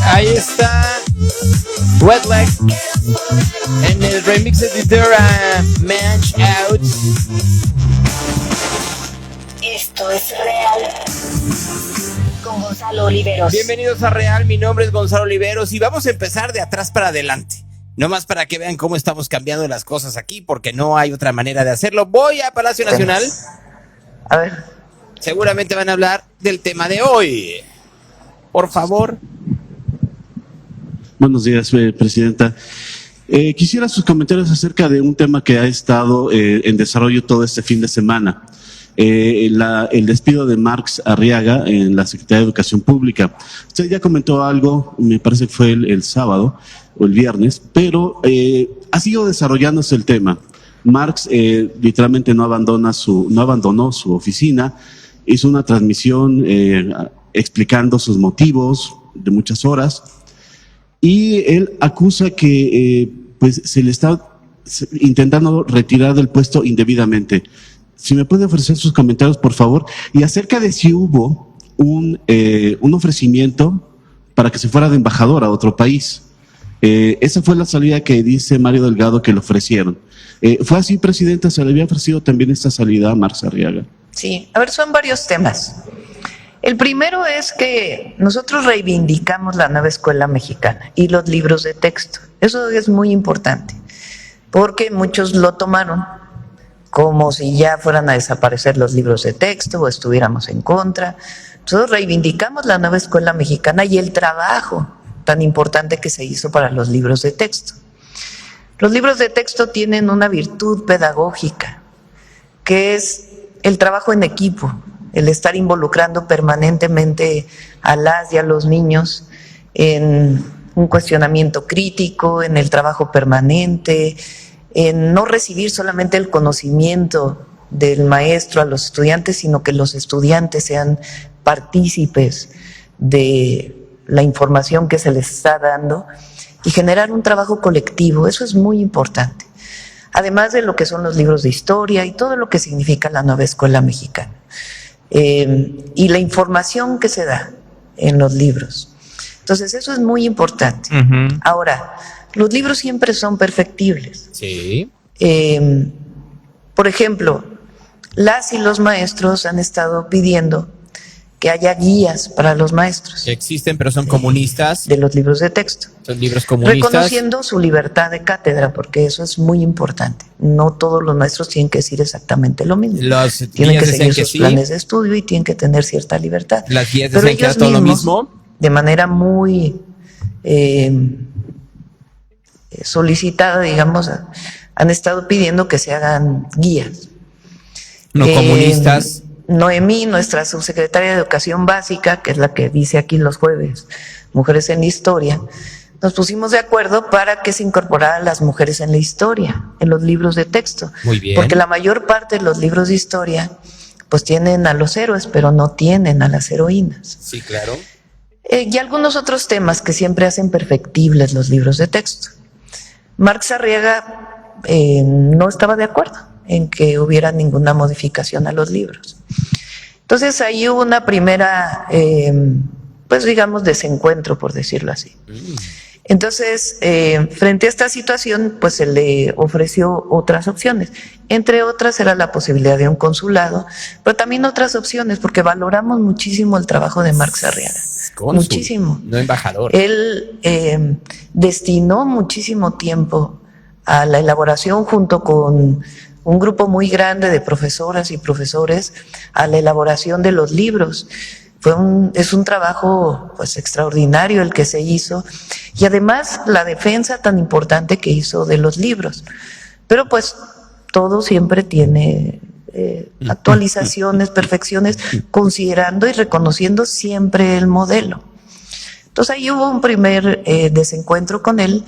Ahí está Wet Leg en el remix de Dora Match Out. Esto es Real con Gonzalo Oliveros. Bienvenidos a Real, mi nombre es Gonzalo Oliveros y vamos a empezar de atrás para adelante. No más para que vean cómo estamos cambiando las cosas aquí, porque no hay otra manera de hacerlo. Voy a Palacio Nacional. A ver. Seguramente van a hablar del tema de hoy. Por favor. Buenos días, presidenta. Quisiera sus comentarios acerca de un tema que ha estado en desarrollo todo este fin de semana. El despido de Marx Arriaga en la Secretaría de Educación Pública. Usted ya comentó algo, me parece que fue el sábado o el viernes, pero ha sido desarrollándose el tema. Marx literalmente no abandonó su oficina, hizo una transmisión explicando sus motivos de muchas horas y él acusa que pues se le está intentando retirar del puesto indebidamente. Si me puede ofrecer sus comentarios, por favor, y acerca de si hubo un ofrecimiento para que se fuera de embajador a otro país. Esa fue la salida que dice Mario Delgado que le ofrecieron. ¿Fue así, presidenta? ¿Se le había ofrecido también esta salida a Marx Arriaga? Sí, a ver, son varios temas. El primero es que nosotros reivindicamos la nueva escuela mexicana y los libros de texto. Eso es muy importante, porque muchos lo tomaron como si ya fueran a desaparecer los libros de texto o estuviéramos en contra. Nosotros reivindicamos la nueva escuela mexicana y el trabajo tan importante que se hizo para los libros de texto. Los libros de texto tienen una virtud pedagógica, que es el trabajo en equipo, el estar involucrando permanentemente a las y a los niños en un cuestionamiento crítico, en el trabajo permanente, en no recibir solamente el conocimiento del maestro a los estudiantes, sino que los estudiantes sean partícipes de la información que se les está dando y generar un trabajo colectivo. Eso es muy importante. Además de lo que son los libros de historia y todo lo que significa la nueva escuela mexicana. Y la información que se da en los libros. Entonces, eso es muy importante. Uh-huh. Ahora, los libros siempre son perfectibles. Sí. Por ejemplo, las y los maestros han estado pidiendo que haya guías para los maestros. Existen, pero son comunistas. De los libros de texto. Son libros comunistas. Reconociendo su libertad de cátedra, porque eso es muy importante. No todos los maestros tienen que decir exactamente lo mismo. Tienen que seguir sus planes de estudio y tienen que tener cierta libertad. Las guías decían que era todo lo mismo. De manera muy solicitada, digamos, han estado pidiendo que se hagan guías. No comunistas. Noemí, nuestra subsecretaria de Educación Básica, que es la que dice aquí los jueves, Mujeres en la Historia, nos pusimos de acuerdo para que se incorporaran las mujeres en la historia, en los libros de texto. Muy bien. Porque la mayor parte de los libros de historia, pues tienen a los héroes, pero no tienen a las heroínas. Sí, claro. Y algunos otros temas que siempre hacen perfectibles los libros de texto. Marx Arriaga no estaba de acuerdo en que hubiera ninguna modificación a los libros. Entonces ahí hubo una primera, pues digamos, desencuentro, por decirlo así. Entonces, frente a esta situación, pues se le ofreció otras opciones. Entre otras era la posibilidad de un consulado, pero también otras opciones, porque valoramos muchísimo el trabajo de Marx Arriaga. Cónsul, muchísimo. No embajador. Él destinó muchísimo tiempo a la elaboración, junto con un grupo muy grande de profesoras y profesores, a la elaboración de los libros. Es un trabajo pues extraordinario el que se hizo, y además la defensa tan importante que hizo de los libros. Pero pues todo siempre tiene actualizaciones, perfecciones, considerando y reconociendo siempre el modelo. Entonces ahí hubo un primer desencuentro con él,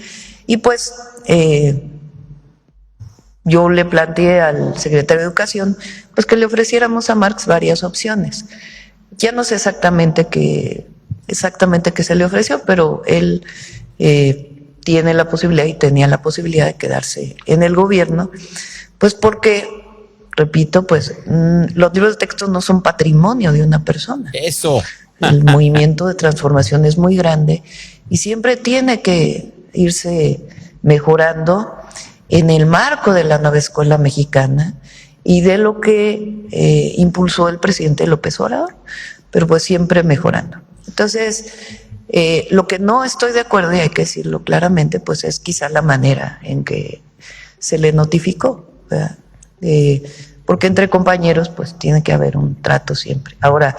y pues yo le planteé al secretario de Educación pues que le ofreciéramos a Marx varias opciones. Ya no sé exactamente qué se le ofreció, pero él tiene la posibilidad y tenía la posibilidad de quedarse en el gobierno, pues porque, repito, pues los libros de texto no son patrimonio de una persona. Eso. El movimiento de transformación es muy grande y siempre tiene que irse mejorando en el marco de la nueva escuela mexicana y de lo que impulsó el presidente López Obrador, pero pues siempre mejorando. Entonces, lo que no estoy de acuerdo, y hay que decirlo claramente, pues es quizá la manera en que se le notificó, ¿verdad? Porque entre compañeros pues tiene que haber un trato siempre. Ahora,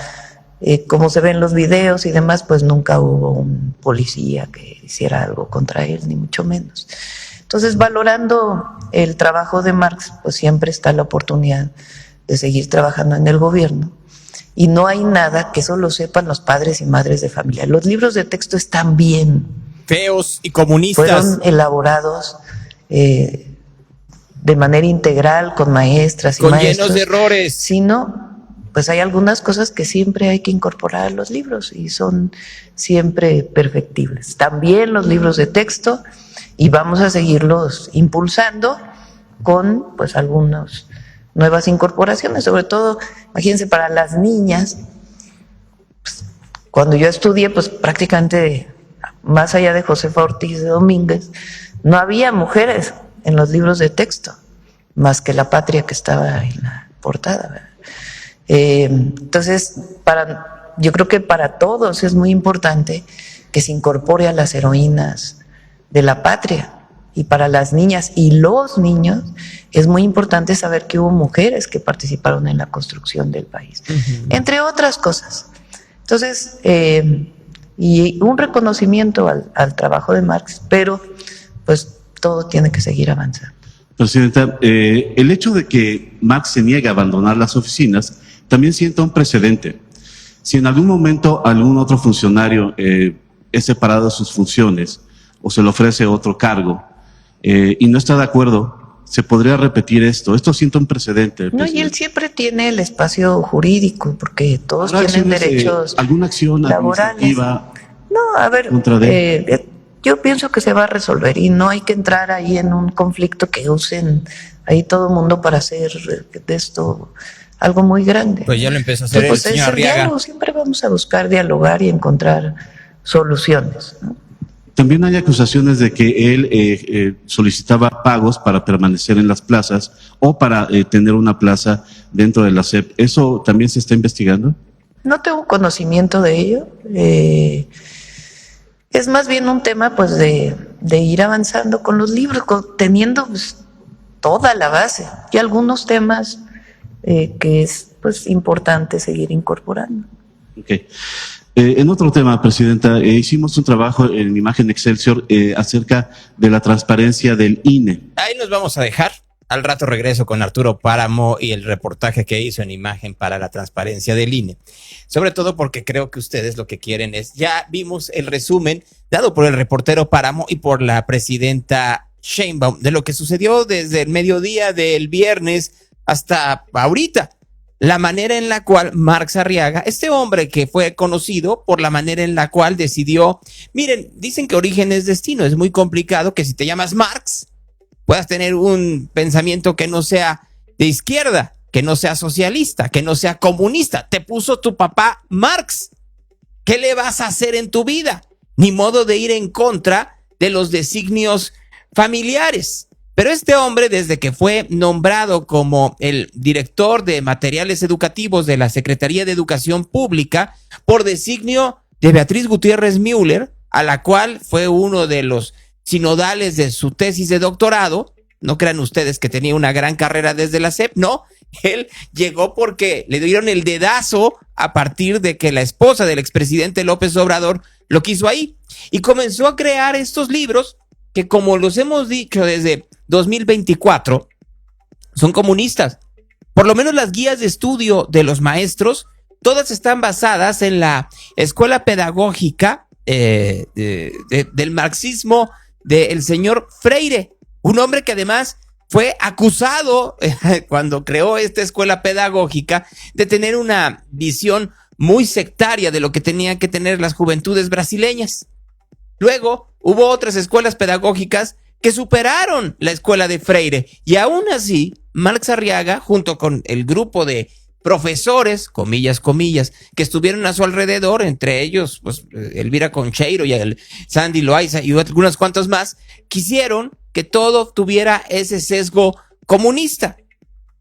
como se ven los videos y demás, pues nunca hubo un policía que hiciera algo contra él, ni mucho menos. Entonces, valorando el trabajo de Marx, pues siempre está la oportunidad de seguir trabajando en el gobierno. Y no hay nada que solo sepan los padres y madres de familia. Los libros de texto están bien. Feos y comunistas. Fueron elaborados de manera integral, con maestras y con maestros. llenos de errores. Sino, pues hay algunas cosas que siempre hay que incorporar a los libros y son siempre perfectibles. También los libros de texto, y vamos a seguirlos impulsando con pues algunas nuevas incorporaciones, sobre todo, imagínense, para las niñas. Pues, cuando yo estudié, pues prácticamente más allá de Josefa Ortiz de Domínguez, no había mujeres en los libros de texto, más que La Patria, que estaba en la portada, ¿verdad? Entonces, yo creo que para todos es muy importante que se incorpore a las heroínas de la patria, y para las niñas y los niños es muy importante saber que hubo mujeres que participaron en la construcción del país, entre otras cosas. Entonces, y un reconocimiento al trabajo de Marx, pero pues todo tiene que seguir avanzando. Presidenta, el hecho de que Marx se niegue a abandonar las oficinas también sienta un precedente. Si en algún momento algún otro funcionario es separado de sus funciones o se le ofrece otro cargo y no está de acuerdo, se podría repetir esto. Esto sienta un precedente. No, y él siempre tiene el espacio jurídico, porque todos tienen derechos ¿alguna acción laborales. administrativa? No, a ver, contra yo pienso que se va a resolver y no hay que entrar ahí en un conflicto que usen ahí todo el mundo para hacer de esto algo muy grande. Pues ya lo empezó a hacer pues el señor es el Arriaga. diálogo, siempre vamos a buscar dialogar y encontrar soluciones, ¿no? También hay acusaciones de que él solicitaba pagos para permanecer en las plazas o para tener una plaza dentro de la SEP. ¿Eso también se está investigando? No tengo conocimiento de ello. Es más bien un tema pues de ir avanzando con los libros, teniendo pues, toda la base y algunos temas que es pues importante seguir incorporando. Okay. En otro tema, Presidenta, hicimos un trabajo en Imagen Excelsior acerca de la transparencia del INE. Ahí nos vamos a dejar. Al rato regreso con Arturo Páramo y el reportaje que hizo en Imagen para la transparencia del INE. Sobre todo porque creo que ustedes lo que quieren es, ya vimos el resumen dado por el reportero Páramo y por la presidenta Sheinbaum de lo que sucedió desde el mediodía del viernes hasta ahorita. La manera en la cual Marx Arriaga, este hombre que fue conocido por la manera en la cual decidió, miren, dicen que origen es destino, es muy complicado que si te llamas Marx puedas tener un pensamiento que no sea de izquierda, que no sea socialista, que no sea comunista. Te puso tu papá Marx. ¿Qué le vas a hacer en tu vida? Ni modo de ir en contra de los designios familiares. Pero este hombre, desde que fue nombrado como el director de materiales educativos de la Secretaría de Educación Pública, por designio de Beatriz Gutiérrez Müller, a la cual fue uno de los sinodales de su tesis de doctorado, no crean ustedes que tenía una gran carrera desde la SEP, no, él llegó porque le dieron el dedazo a partir de que la esposa del expresidente López Obrador lo quiso ahí, y comenzó a crear estos libros que, como los hemos dicho desde 2024, son comunistas. Por lo menos las guías de estudio de los maestros, todas están basadas en la escuela pedagógica del marxismo del señor Freire, un hombre que además fue acusado cuando creó esta escuela pedagógica de tener una visión muy sectaria de lo que tenían que tener las juventudes brasileñas. Luego hubo otras escuelas pedagógicas que superaron la escuela de Freire, y aún así Marx Arriaga, junto con el grupo de profesores, comillas, que estuvieron a su alrededor, entre ellos pues Elvira Concheiro y el Sandy Loaiza y algunas cuantas más, quisieron que todo tuviera ese sesgo comunista,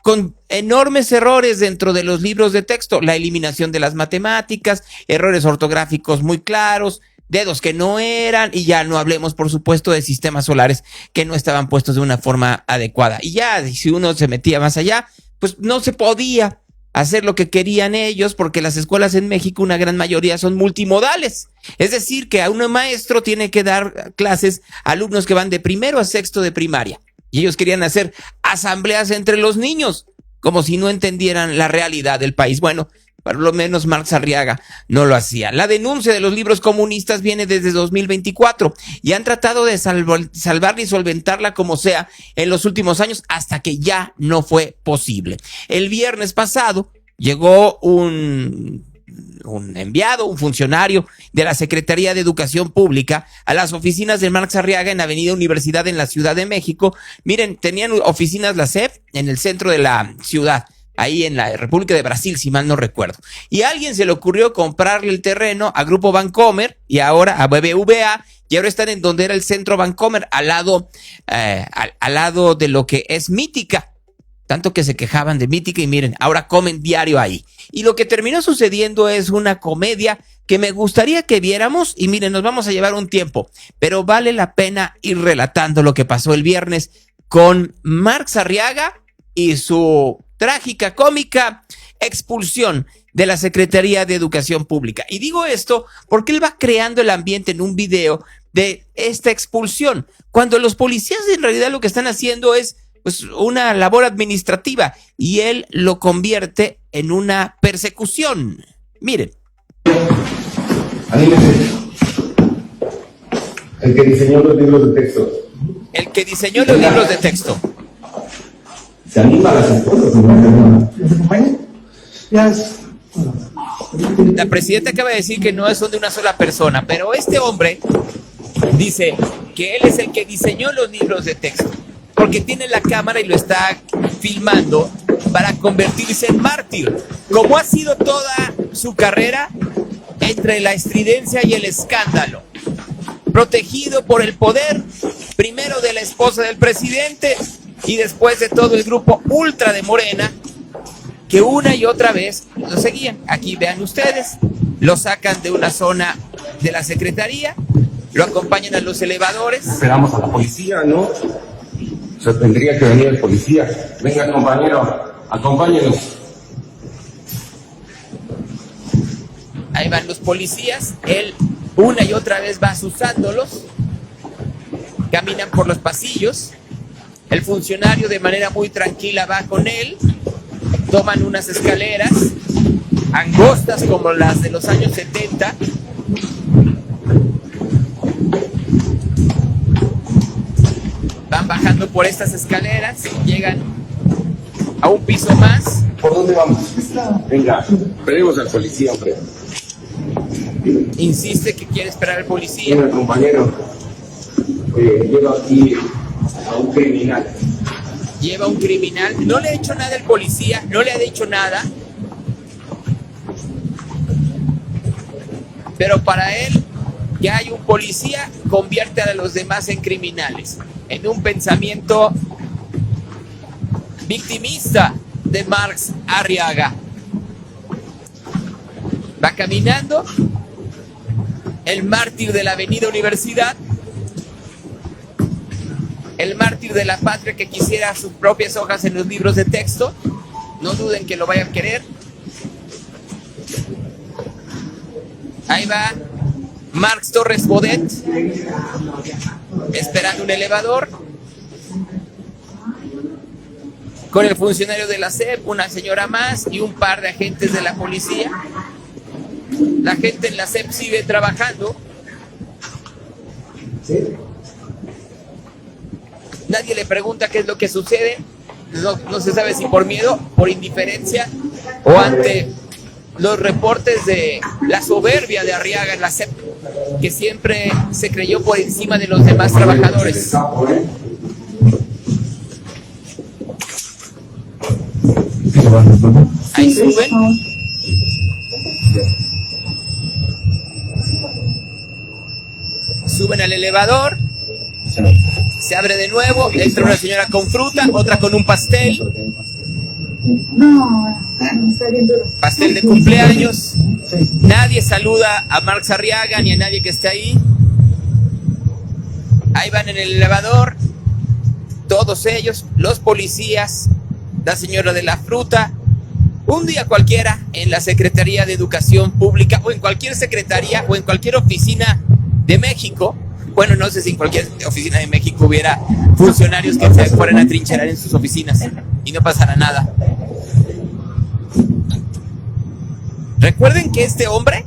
con enormes errores dentro de los libros de texto, la eliminación de las matemáticas, errores ortográficos muy claros, dedos que no eran, y ya no hablemos, por supuesto, de sistemas solares que no estaban puestos de una forma adecuada. Y ya, si uno se metía más allá, pues no se podía hacer lo que querían ellos, porque las escuelas en México, una gran mayoría son multimodales. Es decir, que a un maestro tiene que dar clases a alumnos que van de primero a sexto de primaria. Y ellos querían hacer asambleas entre los niños, como si no entendieran la realidad del país. Bueno, por lo menos Marx Arriaga no lo hacía. La denuncia de los libros comunistas viene desde 2024 y han tratado de salvarla y solventarla como sea en los últimos años, hasta que ya no fue posible. El viernes pasado llegó un enviado, un funcionario de la Secretaría de Educación Pública a las oficinas de Marx Arriaga en Avenida Universidad en la Ciudad de México. Miren, tenían oficinas la SEP en el centro de la ciudad, ahí en la República de Brasil, si mal no recuerdo. Y a alguien se le ocurrió comprarle el terreno a Grupo Bancomer y ahora a BBVA, y ahora están en donde era el centro Bancomer, al lado de lo que es Mítica. Tanto que se quejaban de Mítica, y miren, ahora comen diario ahí. Y lo que terminó sucediendo es una comedia que me gustaría que viéramos, y miren, nos vamos a llevar un tiempo, pero vale la pena ir relatando lo que pasó el viernes con Marx Arriaga y su trágica, cómica expulsión de la Secretaría de Educación Pública. Y digo esto porque él va creando el ambiente en un video de esta expulsión, cuando los policías en realidad lo que están haciendo es pues una labor administrativa, y él lo convierte en una persecución. Miren. Anímese. El que diseñó los libros de texto. El que diseñó los libros de texto. Se anima a las esposas, ¿no? La presidenta acaba de decir que no son de una sola persona, pero este hombre dice que él es el que diseñó los libros de texto, porque tiene la cámara y lo está filmando para convertirse en mártir, como ha sido toda su carrera, entre la estridencia y el escándalo, protegido por el poder, primero de la esposa del presidente y después de todo el grupo ultra de Morena, que una y otra vez lo seguían. Aquí vean ustedes, lo sacan de una zona de la secretaría, lo acompañan a los elevadores. Esperamos a la policía, ¿no? O sea, tendría que venir el policía. Venga, compañero, acompáñenos. Ahí van los policías, él una y otra vez va asusándolos, caminan por los pasillos, el funcionario de manera muy tranquila va con él, toman unas escaleras angostas como las de los años 70, van bajando por estas escaleras, llegan a un piso más. ¿Por dónde vamos? Venga, esperemos al policía, hombre. Insiste que quiere esperar al policía. Venga, compañero, llevo aquí a un criminal. Lleva un criminal, no le ha hecho nada el policía, no le ha dicho nada, pero para él, que hay un policía, convierte a los demás en criminales, en un pensamiento victimista de Marx Arriaga. Va caminando, el mártir de la Avenida Universidad, el mártir de la patria que quisiera sus propias hojas en los libros de texto. No duden que lo vayan a querer. Ahí va Marx Torres Bodet, esperando un elevador, con el funcionario de la SEP, una señora más y un par de agentes de la policía. La gente en la SEP sigue trabajando. ¿Sí? Nadie le pregunta qué es lo que sucede. No se sabe si por miedo, por indiferencia o ante los reportes de la soberbia de Arriaga en la SEP. que siempre se creyó por encima de los demás trabajadores. Ahí suben. Suben al elevador. Se abre de nuevo. Entra una señora con fruta, otra con un pastel. Pastel de cumpleaños. Nadie saluda a Marx Arriaga ni a nadie que esté ahí. Ahí van en el elevador. Todos ellos, los policías, la señora de la fruta. Un día cualquiera en la Secretaría de Educación Pública o en cualquier secretaría o en cualquier oficina de México. Bueno, no sé si en cualquier oficina de México hubiera funcionarios que se fueran a trincherar en sus oficinas y no pasara nada. Recuerden que este hombre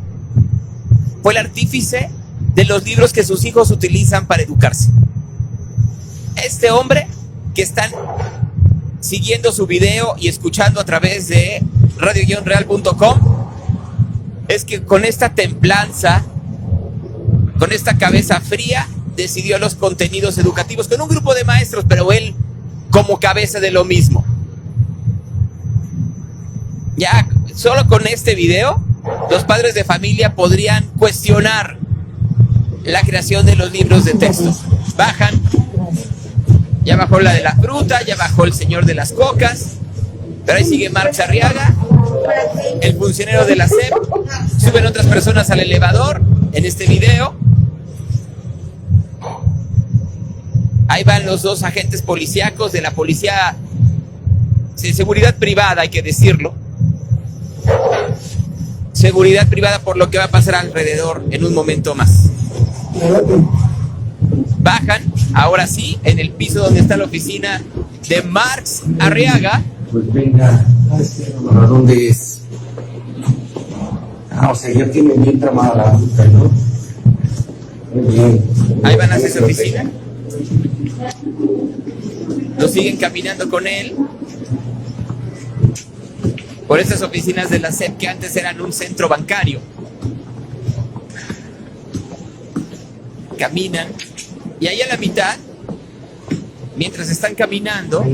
fue el artífice de los libros que sus hijos utilizan para educarse. Este hombre que están siguiendo su video y escuchando a través de radio-real.com, es que con esta templanza, con esta cabeza fría, decidió los contenidos educativos con un grupo de maestros, pero él como cabeza de lo mismo. Ya solo con este video, los padres de familia podrían cuestionar la creación de los libros de texto. Bajan. Ya bajó la de la fruta, ya bajó el señor de las cocas, pero ahí sigue Marx Arriaga, el funcionario de la SEP. Suben otras personas al elevador en este video. Ahí van los dos agentes policíacos de la policía de seguridad privada, hay que decirlo. Seguridad privada por lo que va a pasar alrededor en un momento más. Bajan, ahora sí, en el piso donde está la oficina de Marx Arriaga. Pues venga, ¿a dónde es? O sea, ya tiene bien tramada la ruta, ¿no? Muy bien. Ahí van hacia su oficina. Lo siguen caminando con él por estas oficinas de la SEP que antes eran un centro bancario. Caminan. Y ahí a la mitad, mientras están caminando,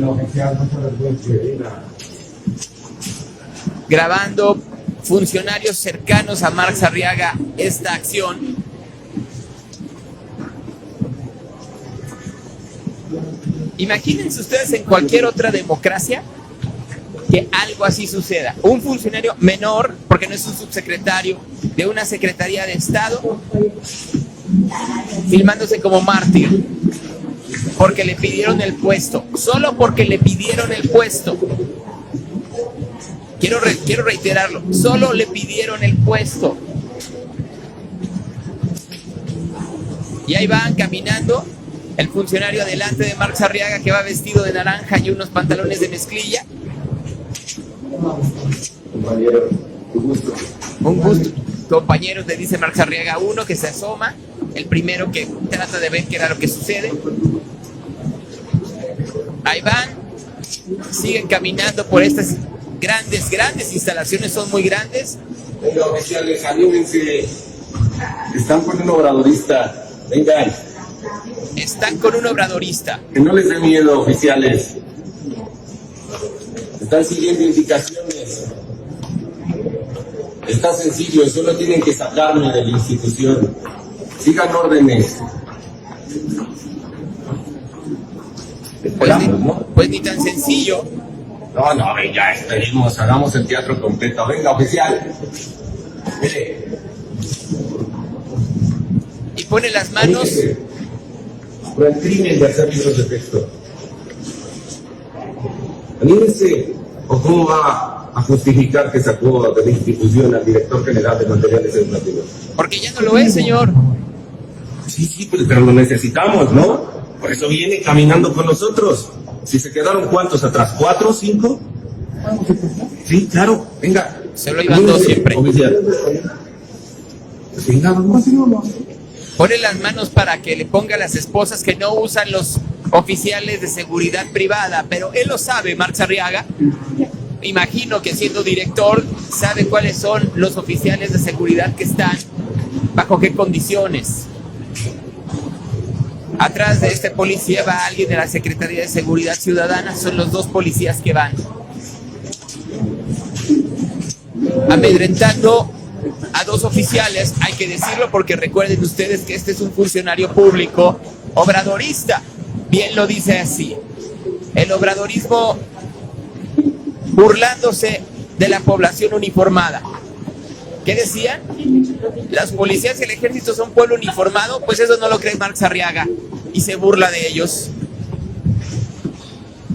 grabando funcionarios cercanos a Marx Arriaga esta acción, imagínense ustedes en cualquier otra democracia que algo así suceda. Un funcionario menor, porque no es un subsecretario de una secretaría de Estado, filmándose como mártir porque le pidieron el puesto, solo porque le pidieron el puesto. Quiero reiterarlo, solo le pidieron el puesto. Y ahí van caminando el funcionario delante de Marx Arriaga, que va vestido de naranja y unos pantalones de mezclilla. Compañero, un gusto. Un gusto. Compañeros, le dice Marx Arriaga, uno que se asoma, el primero que trata de ver qué era lo que sucede. Ahí van, siguen caminando por estas grandes instalaciones, son muy grandes. Venga, oficiales, anímense. Están con un obradorista. Vengan. Están con un obradorista. Que no les dé miedo, oficiales. Están siguiendo indicaciones. Está sencillo, solo tienen que sacarme de la institución. Sigan órdenes. Pues ni tan sencillo. No, venga, esperemos, hagamos el teatro completo. Venga, oficial. Mire. Y pone las manos. Por el crimen de hacer libros de texto. Anímense. ¿O cómo va a justificar que sacó de la institución al director general de materiales educativos? Porque ya no lo es, señor. Sí, pero lo necesitamos, ¿no? Por eso viene caminando con nosotros. Si se quedaron, ¿cuántos atrás? ¿4 o 5? Sí, claro, venga. Se lo iban dos siempre. Oficial. Pues venga, vamos. Pone las manos para que le ponga las esposas que no usan los oficiales de seguridad privada, pero él lo sabe, Marx Arriaga. Imagino que siendo director sabe cuáles son los oficiales de seguridad que están ¿Bajo qué condiciones? Atrás de este policía va alguien de la Secretaría de Seguridad Ciudadana. Son los 2 policías que van amedrentando a 2 oficiales. Hay que decirlo porque recuerden ustedes que este es un funcionario público obradorista. Bien lo dice así. El obradorismo burlándose de la población uniformada. ¿Qué decían? Las policías y el ejército son pueblo uniformado. Pues eso no lo cree Marx Arriaga y se burla de ellos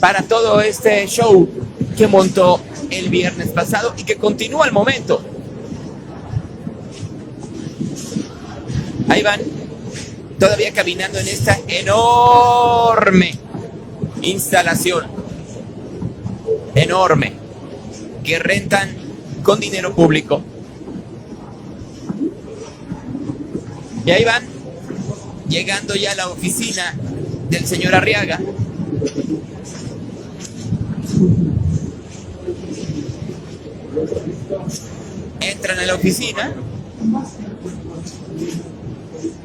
para todo este show que montó el viernes pasado y que continúa al momento. Ahí van, todavía caminando en esta enorme instalación, enorme, que rentan con dinero público. Y ahí van, llegando ya a la oficina del señor Arriaga. Entran a la oficina.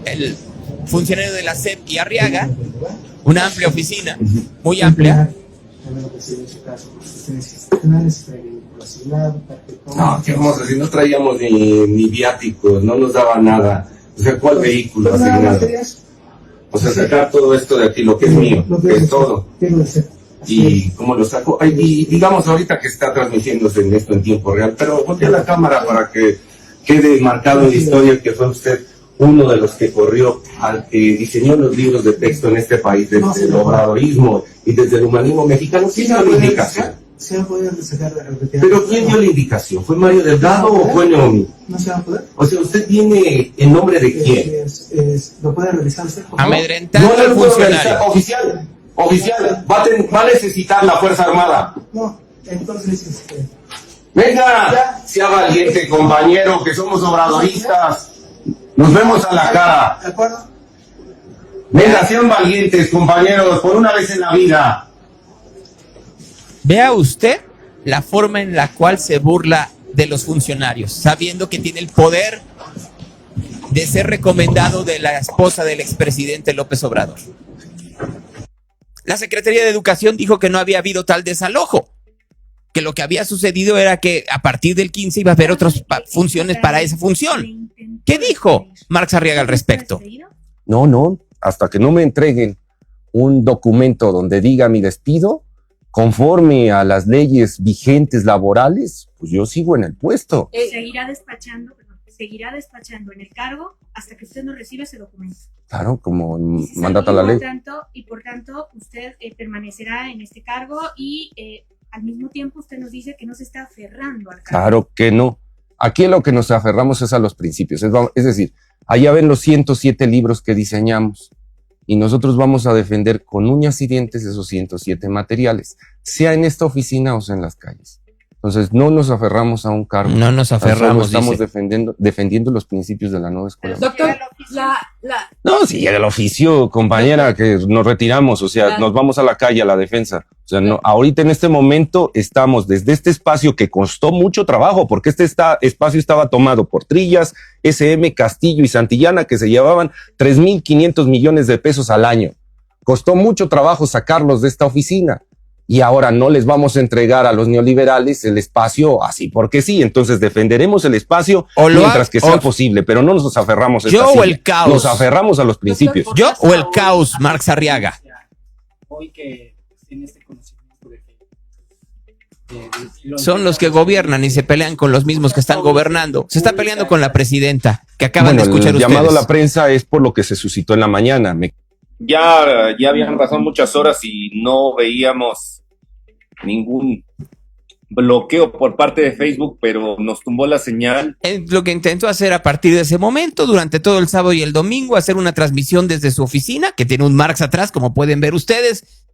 El funcionario de la SEP y Arriaga, una amplia oficina, muy amplia. No, ¿qué vamos a decir? No traíamos ni viáticos, no nos daba nada. O sea, ¿cuál vehículo asignado? O sea, sacar todo esto de aquí, lo que es mío, es todo. Y cómo lo saco, y digamos ahorita que está transmitiéndose en esto en tiempo real, pero voltea la cámara para que quede marcado en la historia que fue usted uno de los que corrió, al que diseñó los libros de texto en este país, desde el obradorismo y desde el humanismo mexicano. ¿Quién dio la indicación? ¿Pero quién dio la indicación? ¿Fue Mario Delgado o fue Naomi? No se va a poder. O sea, ¿usted viene en nombre de quién? ¿Lo puede revisar usted, por favor? Amedrentando No al le puedo funcionario. revisar. Oficial, va a necesitar la Fuerza Armada. No, entonces, Venga, sea valiente, compañero, que somos obradoristas. Nos vemos a la cara. ¿de acuerdo? Venga, sean valientes, compañeros, por una vez en la vida. Vea usted la forma en la cual se burla de los funcionarios, sabiendo que tiene el poder de ser recomendado de la esposa del expresidente López Obrador. La Secretaría de Educación dijo que no había habido tal desalojo, que lo que había sucedido era que a partir del 15 iba a haber otras funciones para esa función. ¿Qué dijo Marx Arriaga al respecto? No, hasta que no me entreguen un documento donde diga mi despido, conforme a las leyes vigentes laborales, pues yo sigo en el puesto. Seguirá despachando en el cargo hasta que usted no reciba ese documento. Claro, como mandata la ley. Por tanto, usted permanecerá en este cargo y al mismo tiempo usted nos dice que no se está aferrando al cargo. Claro que no. Aquí lo que nos aferramos es a los principios. Es decir, allá ven los 107 libros que diseñamos y nosotros vamos a defender con uñas y dientes esos 107 materiales, sea en esta oficina o sea en las calles. Entonces, no nos aferramos a un cargo. No nos aferramos, estamos defendiendo los principios de la nueva escuela. Doctor, No, sí, llega el oficio, compañera, que nos retiramos, o sea, nos vamos a la calle, a la defensa. O sea, no, ahorita en este momento estamos desde este espacio que costó mucho trabajo, porque este espacio estaba tomado por Trillas, SM, Castillo y Santillana, que se llevaban 3,500 millones de pesos al año. Costó mucho trabajo sacarlos de esta oficina. Y ahora no les vamos a entregar a los neoliberales el espacio así porque sí. Entonces defenderemos el espacio mientras que sea posible, pero no nos aferramos a esta yo silla. o el caos. Nos aferramos a los principios. Yo o el caos, Marx Arriaga. Hoy que tiene este conocimiento de que Son los que gobiernan y se pelean con los mismos que están gobernando. Se está peleando con la presidenta que acaban de escuchar el ustedes. llamado a la prensa es por lo que se suscitó en la mañana. Ya habían pasado muchas horas y no veíamos ningún bloqueo por parte de Facebook, pero nos tumbó la señal. Lo que intentó hacer a partir de ese momento, durante todo el sábado y el domingo, hacer una transmisión desde su oficina, que tiene un Marx atrás, como pueden ver ustedes,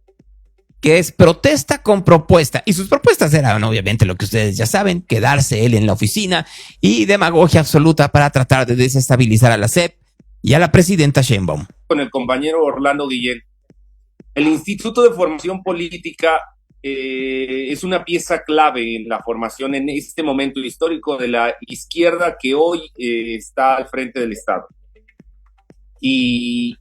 que es protesta con propuesta. Y sus propuestas eran, obviamente, lo que ustedes ya saben, quedarse él en la oficina y demagogia absoluta para tratar de desestabilizar a la SEP y a la presidenta Sheinbaum. Con el compañero Orlando Guillén, el Instituto de Formación Política es una pieza clave en la formación en este momento histórico de la izquierda que hoy está al frente del Estado. Y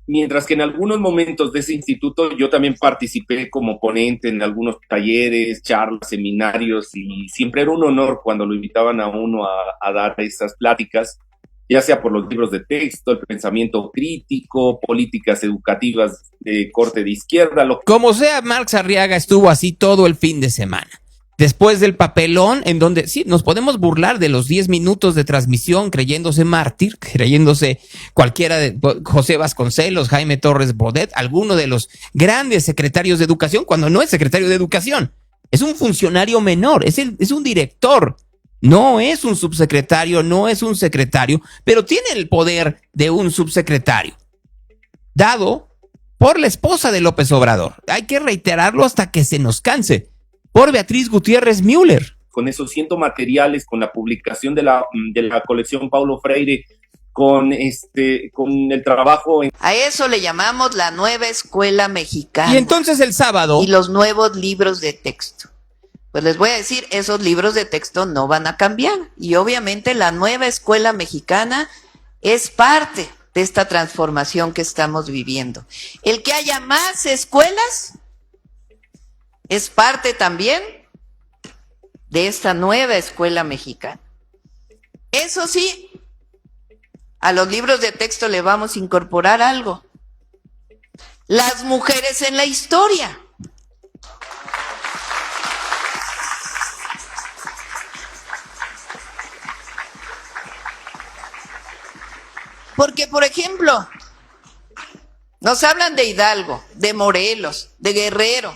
mientras que en algunos momentos de ese instituto yo también participé como ponente en algunos talleres, charlas, seminarios, y siempre era un honor cuando lo invitaban a uno a dar esas pláticas, ya sea por los libros de texto, el pensamiento crítico, políticas educativas de corte de izquierda. Como sea, Marx Arriaga estuvo así todo el fin de semana. Después del papelón, en donde sí, nos podemos burlar de los 10 minutos de transmisión creyéndose mártir, creyéndose cualquiera de José Vasconcelos, Jaime Torres Bodet, alguno de los grandes secretarios de educación, cuando no es secretario de educación. Es un funcionario menor, es un director. No es un subsecretario, no es un secretario, pero tiene el poder de un subsecretario, dado por la esposa de López Obrador. Hay que reiterarlo hasta que se nos canse. Por Beatriz Gutiérrez Müller. Con esos 100 materiales, con la publicación de la colección Paulo Freire, con el trabajo en... A eso le llamamos la nueva escuela mexicana. Y entonces el sábado... Y los nuevos libros de texto. Pues les voy a decir, esos libros de texto no van a cambiar. Y obviamente la nueva escuela mexicana es parte de esta transformación que estamos viviendo. El que haya más escuelas es parte también de esta nueva escuela mexicana. Eso sí, a los libros de texto le vamos a incorporar algo. Las mujeres en la historia. Porque, por ejemplo, nos hablan de Hidalgo, de Morelos, de Guerrero.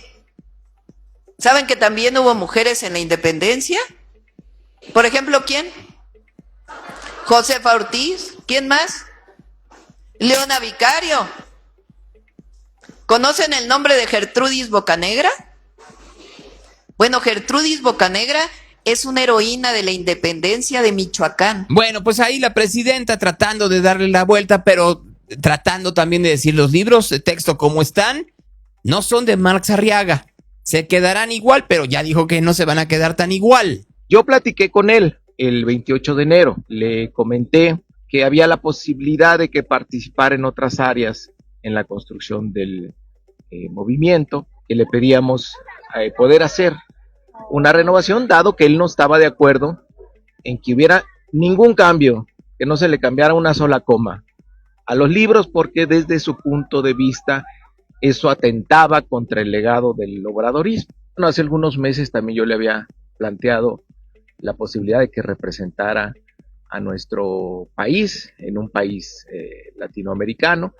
¿Saben que también hubo mujeres en la independencia? Por ejemplo, ¿quién? Josefa Ortiz. ¿Quién más? Leona Vicario. ¿Conocen el nombre de Gertrudis Bocanegra? Bueno, Gertrudis Bocanegra es una heroína de la independencia de Michoacán. Bueno, pues ahí la presidenta tratando de darle la vuelta, pero tratando también de decir los libros de texto como están, no son de Marx Arriaga. Se quedarán igual, pero ya dijo que no se van a quedar tan igual. Yo platiqué con él el 28 de enero. Le comenté que había la posibilidad de que participara en otras áreas en la construcción del movimiento, que le pedíamos poder hacer una renovación, dado que él no estaba de acuerdo en que hubiera ningún cambio, que no se le cambiara una sola coma a los libros, porque desde su punto de vista eso atentaba contra el legado del obradorismo. Bueno, hace algunos meses también yo le había planteado la posibilidad de que representara a nuestro país en un país latinoamericano,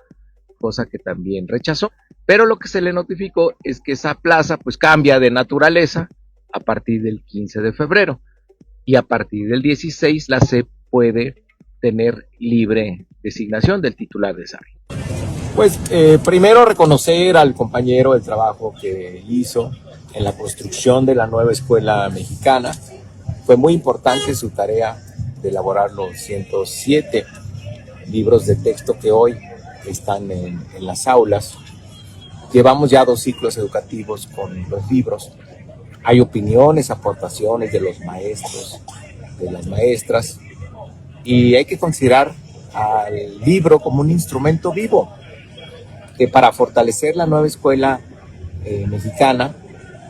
cosa que también rechazó. Pero lo que se le notificó es que esa plaza pues cambia de naturaleza a partir del 15 de febrero y a partir del 16 la SEP puede tener libre designación del titular de esa área. Pues primero reconocer al compañero el trabajo que hizo en la construcción de la nueva escuela mexicana. Fue muy importante su tarea de elaborar los 107 libros de texto que hoy están en las aulas. Llevamos ya 2 ciclos educativos con los libros. Hay opiniones, aportaciones de los maestros, de las maestras, y hay que considerar al libro como un instrumento vivo, que para fortalecer la nueva escuela mexicana,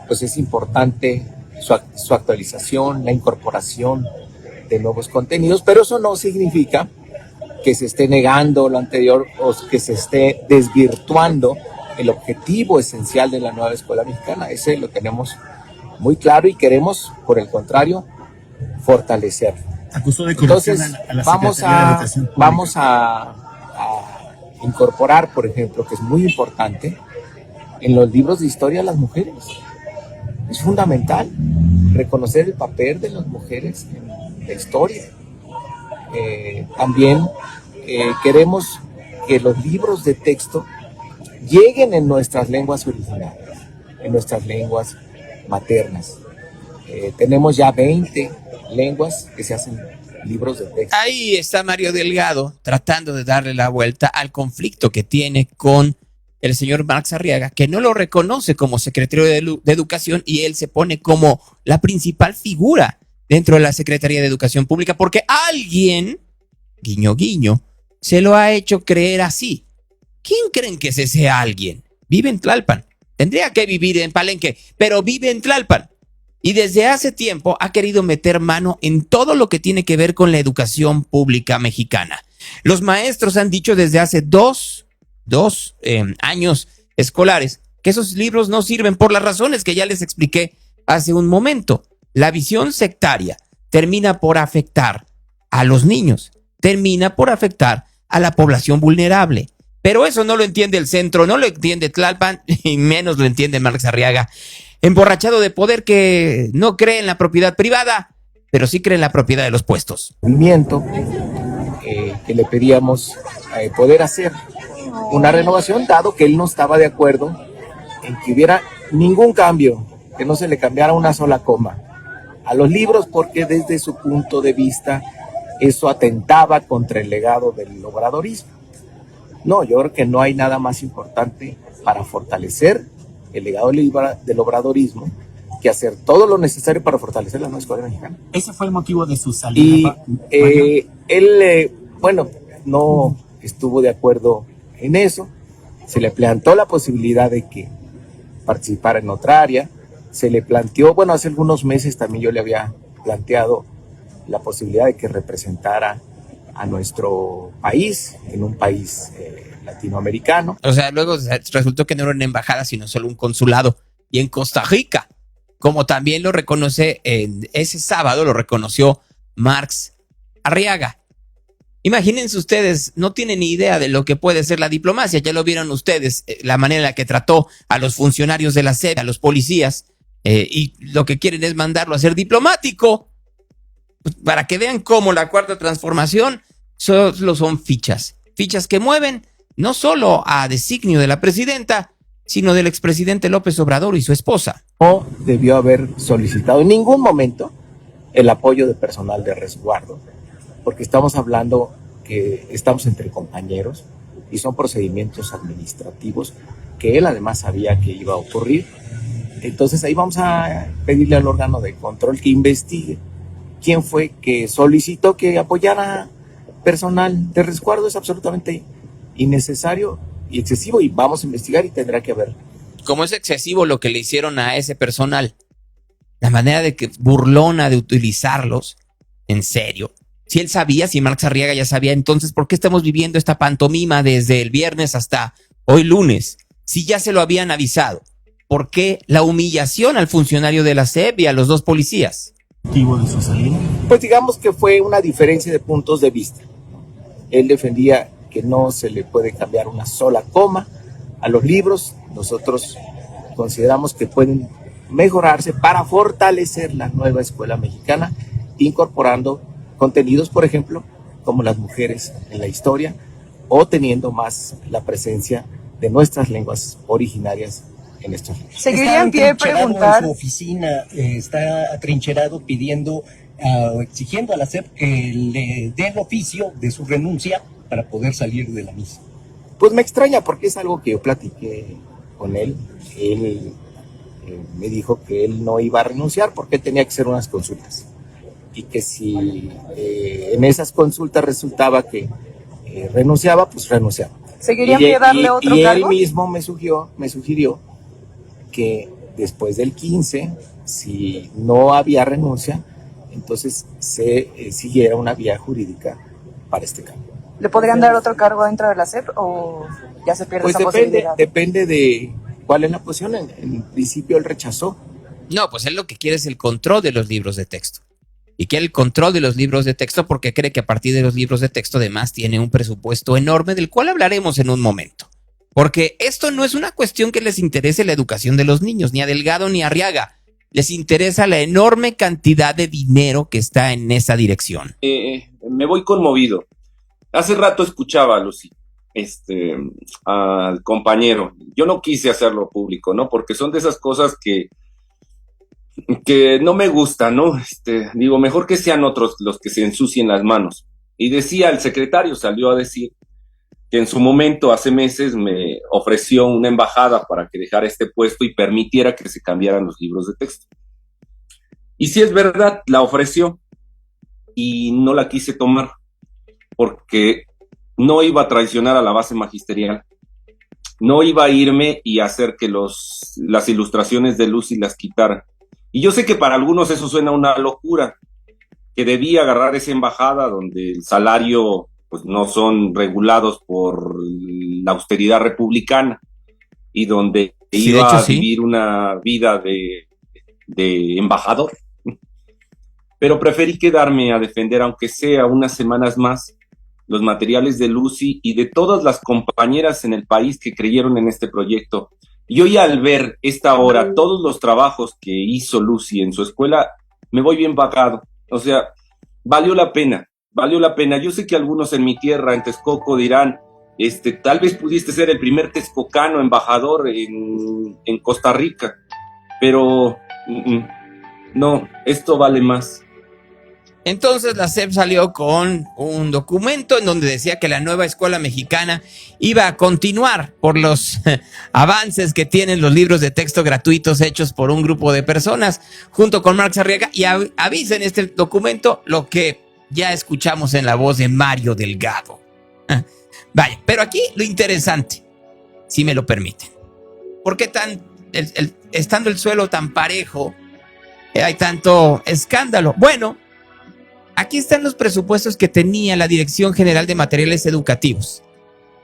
pues es importante su actualización, la incorporación de nuevos contenidos, pero eso no significa que se esté negando lo anterior o que se esté desvirtuando el objetivo esencial de la nueva escuela mexicana. Ese lo tenemos muy claro y queremos, por el contrario, fortalecer. Acusó de corrupción. Entonces, vamos a incorporar, por ejemplo, que es muy importante, en los libros de historia a las mujeres. Es fundamental reconocer el papel de las mujeres en la historia. También queremos que los libros de texto lleguen en nuestras lenguas originarias, en nuestras lenguas maternas. Tenemos ya 20 lenguas que se hacen libros de texto. Ahí está Mario Delgado tratando de darle la vuelta al conflicto que tiene con el señor Marx Arriaga, que no lo reconoce como secretario de Educación y él se pone como la principal figura dentro de la Secretaría de Educación Pública porque alguien, guiño guiño, se lo ha hecho creer así. ¿Quién creen que es ese alguien? Vive en Tlalpan. Tendría que vivir en Palenque, pero vive en Tlalpan. Y desde hace tiempo ha querido meter mano en todo lo que tiene que ver con la educación pública mexicana. Los maestros han dicho desde hace dos años escolares que esos libros no sirven por las razones que ya les expliqué hace un momento. La visión sectaria termina por afectar a los niños, termina por afectar a la población vulnerable. Pero eso no lo entiende el centro, no lo entiende Tlalpan y menos lo entiende Marx Arriaga, emborrachado de poder que no cree en la propiedad privada, pero sí cree en la propiedad de los puestos. Movimiento que le pedíamos poder hacer una renovación, dado que él no estaba de acuerdo en que hubiera ningún cambio, que no se le cambiara una sola coma a los libros, porque desde su punto de vista eso atentaba contra el legado del obradorismo. No, yo creo que no hay nada más importante para fortalecer el legado del obradorismo que hacer todo lo necesario para fortalecer la nueva escuela mexicana. Ese fue el motivo de su salida. Y él, no estuvo de acuerdo en eso. Se le planteó la posibilidad de que participara en otra área. Se le planteó, hace algunos meses también yo le había planteado la posibilidad de que representara a nuestro país, en un país latinoamericano. O sea, luego resultó que no era una embajada, sino solo un consulado. Y en Costa Rica, como también lo reconoce, ese sábado lo reconoció Marx Arriaga. Imagínense ustedes, no tienen ni idea de lo que puede ser la diplomacia. Ya lo vieron ustedes, la manera en la que trató a los funcionarios de la SEP, a los policías, y lo que quieren es mandarlo a ser diplomático. Para que vean cómo la cuarta transformación solo son fichas que mueven no solo a designio de la presidenta, sino del expresidente López Obrador y su esposa. No debió haber solicitado en ningún momento el apoyo de personal de resguardo, porque estamos hablando que estamos entre compañeros y son procedimientos administrativos que él además sabía que iba a ocurrir. Entonces ahí vamos a pedirle al órgano de control que investigue quién fue que solicitó que apoyara personal de resguardo. Es absolutamente innecesario y excesivo y vamos a investigar y tendrá que haber. ¿Cómo es excesivo lo que le hicieron a ese personal? La manera de que burlona de utilizarlos, en serio. Si él sabía, si Marx Arriaga ya sabía, entonces ¿por qué estamos viviendo esta pantomima desde el viernes hasta hoy lunes? Si ya se lo habían avisado. ¿Por qué la humillación al funcionario de la SEP y a los dos policías? ¿Motivo de su salida? Pues digamos que fue una diferencia de puntos de vista. Él defendía que no se le puede cambiar una sola coma a los libros. Nosotros consideramos que pueden mejorarse para fortalecer la nueva escuela mexicana, incorporando contenidos, por ejemplo, como las mujeres en la historia, o teniendo más la presencia de nuestras lenguas originarias en estas lenguas. Seguiría en pie preguntar. En su oficina está atrincherado pidiendo o exigiendo a la SEP que le dé el oficio de su renuncia para poder salir de la misma. Pues me extraña porque es algo que yo platiqué con él. Él me dijo que él no iba a renunciar porque tenía que hacer unas consultas y que si en esas consultas resultaba que renunciaba, pues renunciaba. ¿Seguiría en pie darle otro cargo? Y él mismo me sugirió que después del 15, si no había renuncia, entonces se siguiera una vía jurídica para este cambio. ¿Le podrían dar otro cargo dentro de la SEP o ya se pierde esa posibilidad? Depende de cuál es la posición. En principio él rechazó. No, pues él lo que quiere es el control de los libros de texto. Y quiere el control de los libros de texto porque cree que a partir de los libros de texto además tiene un presupuesto enorme del cual hablaremos en un momento. Porque esto no es una cuestión que les interese la educación de los niños, ni a Delgado ni a Arriaga. Les interesa la enorme cantidad de dinero que está en esa dirección. Me voy conmovido. Hace rato escuchaba, Lucy, al compañero. Yo no quise hacerlo público, ¿no? Porque son de esas cosas que no me gustan, ¿no? Digo, mejor que sean otros los que se ensucien las manos. Y decía, el secretario salió a decir que en su momento, hace meses, me ofreció una embajada para que dejara este puesto y permitiera que se cambiaran los libros de texto. Y sí es verdad, la ofreció y no la quise tomar porque no iba a traicionar a la base magisterial. No iba a irme y hacer que las ilustraciones de Lucy las quitaran. Y yo sé que para algunos eso suena una locura, que debía agarrar esa embajada donde el salario pues no son regulados por la austeridad republicana y donde Sí, iba de hecho, a sí. vivir una vida de embajador. Pero preferí quedarme a defender, aunque sea unas semanas más, los materiales de Lucy y de todas las compañeras en el país que creyeron en este proyecto. Y hoy, al ver esta hora todos los trabajos que hizo Lucy en su escuela, me voy bien vagado. O sea, valió la pena, valió la pena. Yo sé que algunos en mi tierra, en Texcoco, dirán, tal vez pudiste ser el primer texcocano embajador en Costa Rica, pero no, esto vale más. Entonces la SEP salió con un documento en donde decía que la nueva escuela mexicana iba a continuar por los avances que tienen los libros de texto gratuitos hechos por un grupo de personas junto con Marx Arriaga, y avisa en este documento lo que ya escuchamos en la voz de Mario Delgado. Vaya, pero aquí lo interesante, si me lo permiten, ¿por qué estando el suelo tan parejo hay tanto escándalo? Bueno, aquí están los presupuestos que tenía la Dirección General de Materiales Educativos.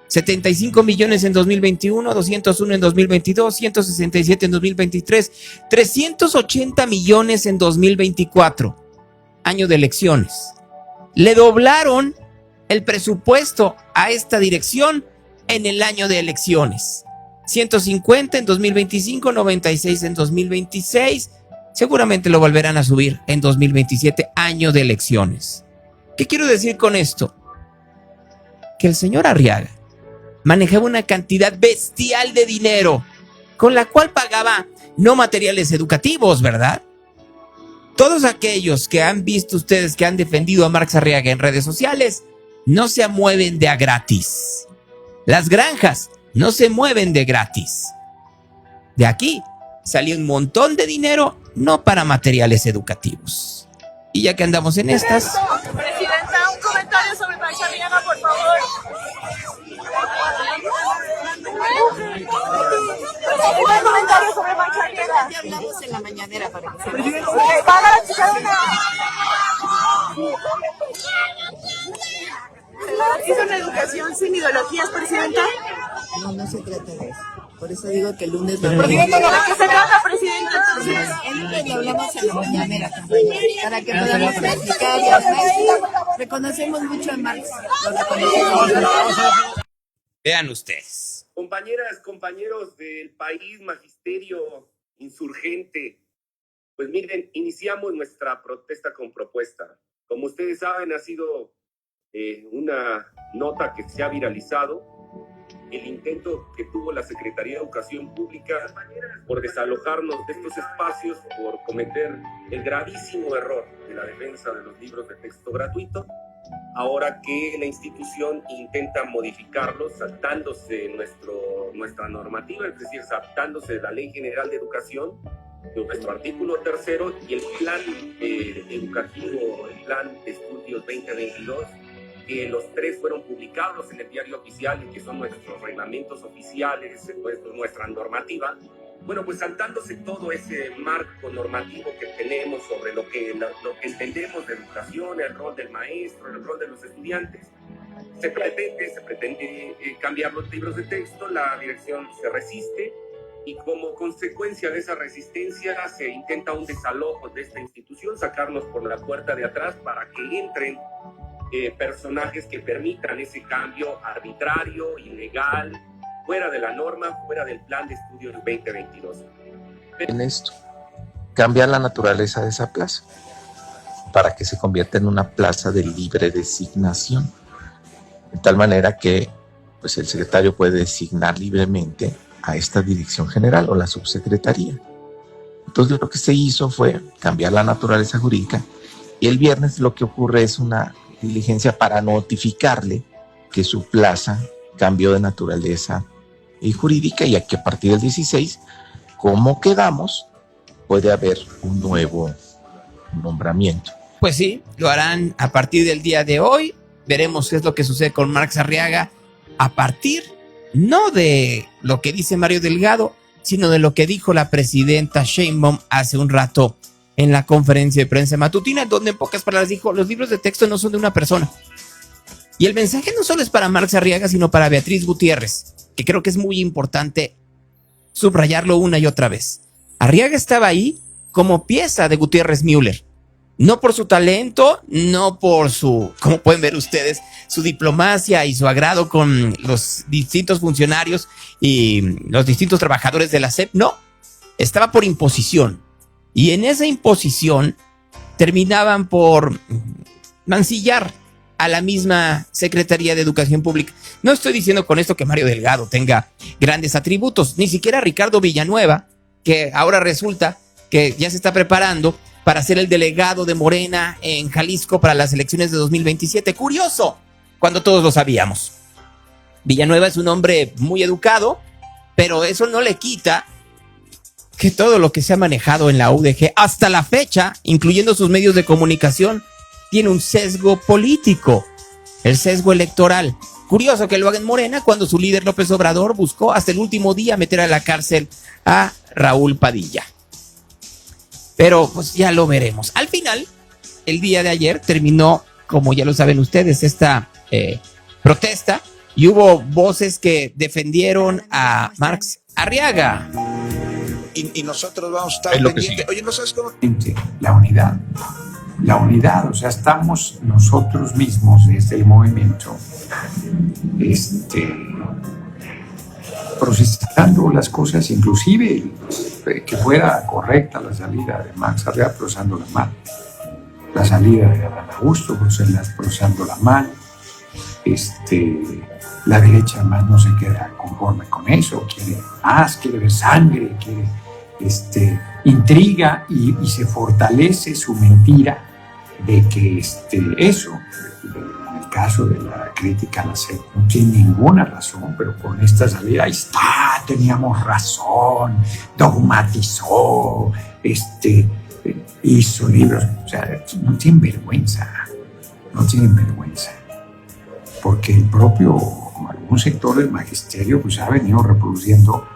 75 millones en 2021, 201 en 2022, 167 en 2023, 380 millones en 2024, año de elecciones. Le doblaron el presupuesto a esta dirección en el año de elecciones. 150 en 2025, 96 en 2026. Seguramente lo volverán a subir en 2027, año de elecciones. ¿Qué quiero decir con esto? Que el señor Arriaga manejaba una cantidad bestial de dinero con la cual pagaba no materiales educativos, ¿verdad? Todos aquellos que han visto ustedes que han defendido a Marx Arriaga en redes sociales no se mueven de a gratis. Las granjas no se mueven de gratis. De aquí salió un montón de dinero no para materiales educativos. Y ya que andamos en estas... Presidenta, un comentario sobre Marx Arriaga, por favor. Un comentario sobre Marx Arriaga. Ya hablamos en la mañanera para que se va a garantizar una... ¿Es una educación sin ideologías, Presidenta? No, no se trata de eso. Por eso digo que el lunes lo ¿De qué se trata, Presidenta? El lunes lo hablamos en la mañanera, compañera, para que podamos explicar. Y además, reconocemos mucho a Marx. Lo reconocemos. Vean ustedes. Compañeras, compañeros del país, magisterio insurgente, pues miren, iniciamos nuestra protesta con propuesta. Como ustedes saben, ha sido una nota que se ha viralizado, el intento que tuvo la Secretaría de Educación Pública por desalojarnos de estos espacios, por cometer el gravísimo error de la defensa de los libros de texto gratuito, ahora que la institución intenta modificarlos saltándose nuestra normativa, es decir, saltándose de la Ley General de Educación, de nuestro artículo 3 y el plan educativo, el plan de estudios 2022, que los 3 fueron publicados en el diario oficial y que son nuestros reglamentos oficiales, nuestra normativa. Bueno, pues saltándose todo ese marco normativo que tenemos sobre lo que entendemos de educación, el rol del maestro, el rol de los estudiantes, se pretende cambiar los libros de texto, la dirección se resiste y como consecuencia de esa resistencia se intenta un desalojo de esta institución, sacarnos por la puerta de atrás para que entren personajes que permitan ese cambio arbitrario, ilegal, fuera de la norma, fuera del plan de estudios 2022. En esto, cambiar la naturaleza de esa plaza para que se convierta en una plaza de libre designación, de tal manera que pues, el secretario puede designar libremente a esta dirección general o la subsecretaría. Entonces lo que se hizo fue cambiar la naturaleza jurídica y el viernes lo que ocurre es una diligencia para notificarle que su plaza cambio de naturaleza jurídica, y que a partir del 16, como quedamos, puede haber un nuevo nombramiento. Pues sí, lo harán a partir del día de hoy. Veremos qué es lo que sucede con Marx Arriaga a partir no de lo que dice Mario Delgado, sino de lo que dijo la presidenta Sheinbaum hace un rato en la conferencia de prensa matutina, donde en pocas palabras dijo: los libros de texto no son de una persona. Y el mensaje no solo es para Marx Arriaga, sino para Beatriz Gutiérrez, que creo que es muy importante subrayarlo una y otra vez. Arriaga estaba ahí como pieza de Gutiérrez Müller. No por su talento, no por su, como pueden ver ustedes, su diplomacia y su agrado con los distintos funcionarios y los distintos trabajadores de la SEP, no. Estaba por imposición. Y en esa imposición terminaban por mancillar a la misma Secretaría de Educación Pública. No estoy diciendo con esto que Mario Delgado tenga grandes atributos, ni siquiera Ricardo Villanueva, que ahora resulta que ya se está preparando para ser el delegado de Morena en Jalisco para las elecciones de 2027. Curioso, cuando todos lo sabíamos. Villanueva es un hombre muy educado, pero eso no le quita que todo lo que se ha manejado en la UDG hasta la fecha, incluyendo sus medios de comunicación, tiene un sesgo político, el sesgo electoral. Curioso que lo haga en Morena cuando su líder López Obrador buscó hasta el último día meter a la cárcel a Raúl Padilla. Pero pues ya lo veremos. Al final, el día de ayer terminó, como ya lo saben ustedes, esta protesta, y hubo voces que defendieron a Marx Arriaga. Y nosotros vamos a estar es lo pendientes. Oye, ¿no sabes cómo? La unidad, o sea, estamos nosotros mismos desde el movimiento procesando las cosas, inclusive que fuera correcta la salida de Marx Arriaga, procesándola mal, la salida de Adán Augusto, procesándola mal. La derecha más no se queda conforme con eso, quiere más, quiere ver sangre, quiere intriga, y se fortalece su mentira de que eso, en el caso de la crítica a la SEP, no tiene ninguna razón, pero con esta salida, ahí está, teníamos razón, dogmatizó, hizo libros, o sea, no tienen vergüenza, porque el propio, algún sector del magisterio, pues ha venido reproduciendo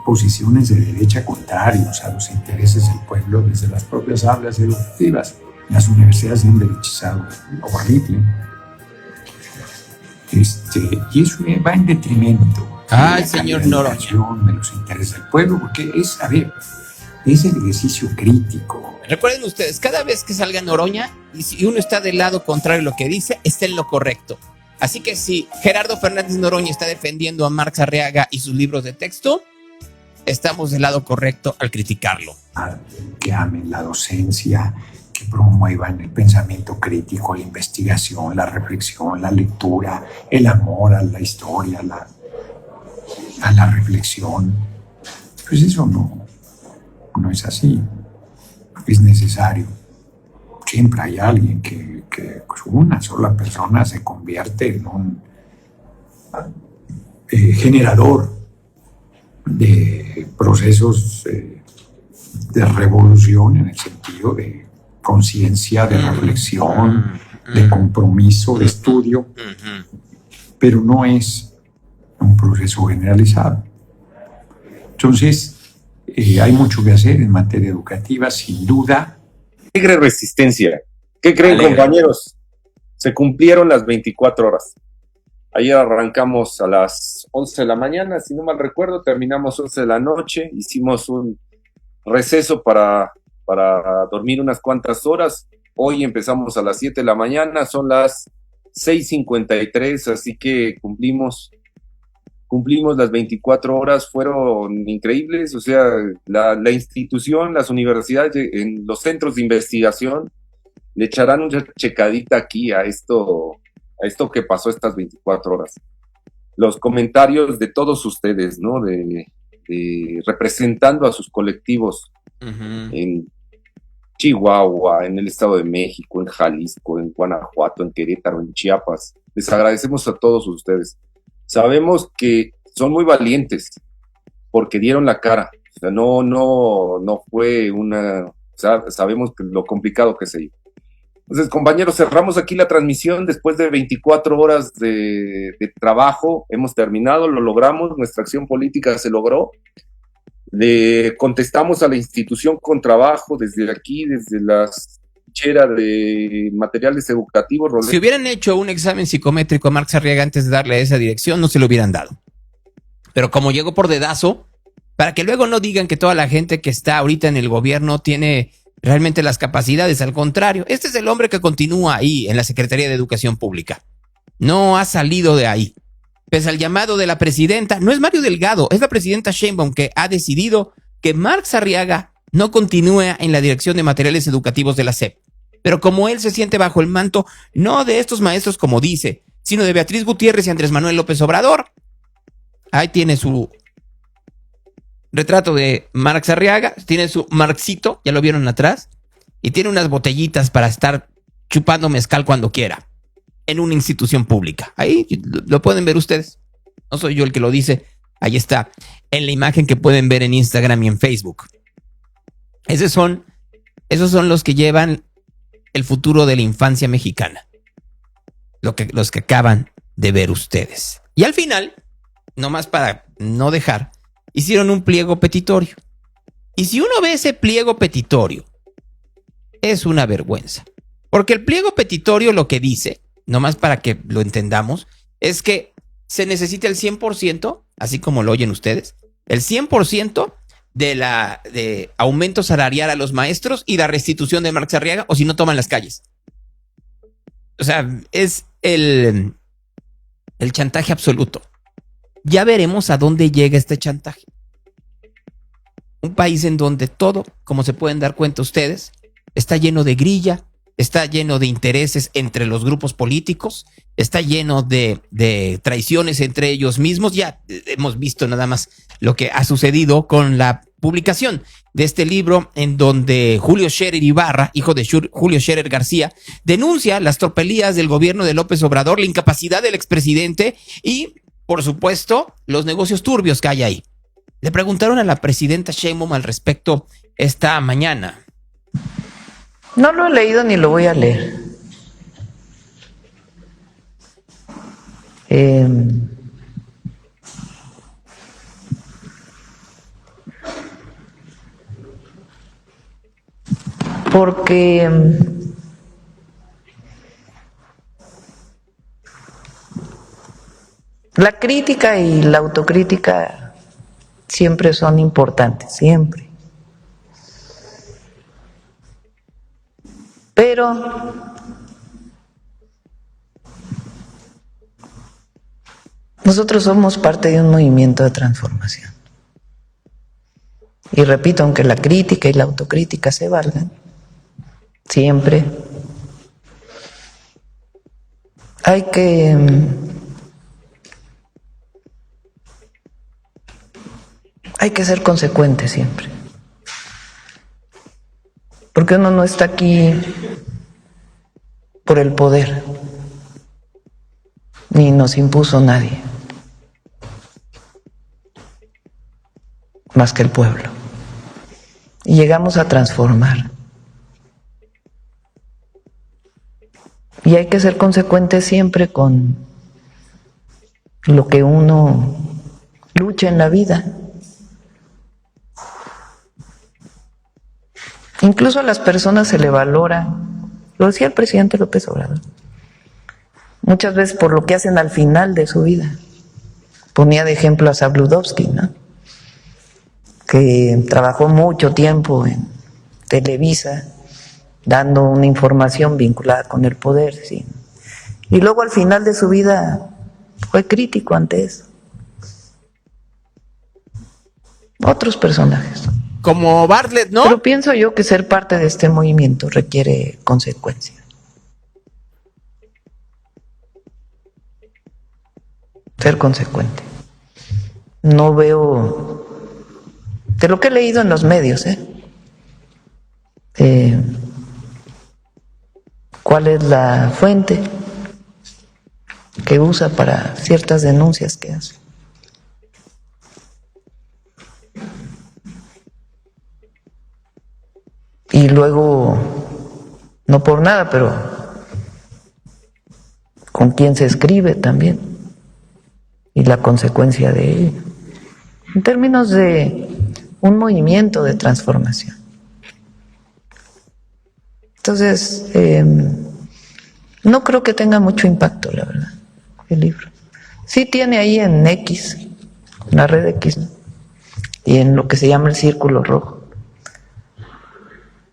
posiciones de derecha contrarios a los intereses del pueblo desde las propias aulas educativas. Las universidades han derechizado horrible. Y eso va en detrimento señor Noroña, de los intereses del pueblo, porque es el ejercicio crítico. Recuerden ustedes, cada vez que salga Noroña, y si uno está del lado contrario a lo que dice, está en lo correcto. Así que si Gerardo Fernández Noroña está defendiendo a Marx Arriaga y sus libros de texto, estamos del lado correcto al criticarlo. Que amen la docencia, que promuevan el pensamiento crítico, la investigación, la reflexión, la lectura, el amor a la historia, a la reflexión. Pues eso no es así. Es necesario. Siempre hay alguien que una sola persona se convierte en un generador de procesos de revolución, en el sentido de conciencia, de reflexión, de compromiso, de estudio, pero no es un proceso generalizado. Entonces, hay mucho que hacer en materia educativa, sin duda. Alegre resistencia. ¿Qué creen, compañeros? Se cumplieron las 24 horas. Ayer arrancamos a las 11 de la mañana, si no mal recuerdo, terminamos 11 de la noche, hicimos un receso para dormir unas cuantas horas. Hoy empezamos a las 7 de la mañana, son las 6:53, así que cumplimos las 24 horas, fueron increíbles. O sea, la institución, las universidades, en los centros de investigación, le echarán una checadita aquí a esto que pasó estas 24 horas. Los comentarios de todos ustedes, ¿no? De representando a sus colectivos en Chihuahua, en el Estado de México, en Jalisco, en Guanajuato, en Querétaro, en Chiapas. Les agradecemos a todos ustedes. Sabemos que son muy valientes porque dieron la cara. O sea, no fue una... Sabemos que lo complicado que se hizo. Entonces, compañeros, cerramos aquí la transmisión después de 24 horas de trabajo. Hemos terminado, lo logramos, nuestra acción política se logró. Le contestamos a la institución con trabajo desde aquí, desde la trinchera de materiales educativos. Si hubieran hecho un examen psicométrico a Marx Arriaga antes de darle esa dirección, no se lo hubieran dado. Pero como llegó por dedazo, para que luego no digan que toda la gente que está ahorita en el gobierno tiene realmente las capacidades, al contrario, este es el hombre que continúa ahí en la Secretaría de Educación Pública. No ha salido de ahí. Pese al llamado de la presidenta, no es Mario Delgado, es la presidenta Sheinbaum que ha decidido que Marx Arriaga no continúe en la dirección de materiales educativos de la SEP. Pero como él se siente bajo el manto, no de estos maestros como dice, sino de Beatriz Gutiérrez y Andrés Manuel López Obrador. Ahí tiene su retrato de Marx Arriaga, tiene su Marxito, ya lo vieron atrás, y tiene unas botellitas para estar chupando mezcal cuando quiera, en una institución pública. Ahí lo pueden ver ustedes. No soy yo el que lo dice. Ahí está, en la imagen que pueden ver en Instagram y en Facebook. Esos son los que llevan el futuro de la infancia mexicana. Los que acaban de ver ustedes. Y al final, nomás para no dejar, hicieron un pliego petitorio. Y si uno ve ese pliego petitorio, es una vergüenza. Porque el pliego petitorio lo que dice, nomás para que lo entendamos, es que se necesita el 100%, así como lo oyen ustedes, el 100% de aumento salarial a los maestros y la restitución de Marx Arriaga, o si no toman las calles. O sea, es el chantaje absoluto. Ya veremos a dónde llega este chantaje. Un país en donde todo, como se pueden dar cuenta ustedes, está lleno de grilla, está lleno de intereses entre los grupos políticos, está lleno de traiciones entre ellos mismos. Ya hemos visto nada más lo que ha sucedido con la publicación de este libro en donde Julio Scherer Ibarra, hijo de Julio Scherer García, denuncia las tropelías del gobierno de López Obrador, la incapacidad del expresidente y, por supuesto, los negocios turbios que hay ahí. Le preguntaron a la presidenta Sheinbaum al respecto esta mañana. No lo he leído ni lo voy a leer. Porque la crítica y la autocrítica siempre son importantes, siempre. Pero nosotros somos parte de un movimiento de transformación. Y repito, aunque la crítica y la autocrítica se valgan, siempre hay que ser consecuente siempre. Porque uno no está aquí por el poder, ni nos impuso nadie, más que el pueblo. Y llegamos a transformar. Y hay que ser consecuente siempre con lo que uno lucha en la vida. Incluso a las personas se le valora, lo decía el presidente López Obrador, muchas veces por lo que hacen al final de su vida. Ponía de ejemplo a Sabludovsky, ¿no?, que trabajó mucho tiempo en Televisa, dando una información vinculada con el poder, sí. Y luego al final de su vida fue crítico ante eso. Otros personajes. Como Bartlett, ¿no? Pero pienso yo que ser parte de este movimiento requiere consecuencia. Ser consecuente. No veo, de lo que he leído en los medios, cuál es la fuente que usa para ciertas denuncias que hace. Y luego, no por nada, pero con quién se escribe también y la consecuencia de ello, en términos de un movimiento de transformación. Entonces, no creo que tenga mucho impacto, la verdad, el libro. Sí tiene ahí en X, en la red X, ¿no? Y en lo que se llama el círculo rojo.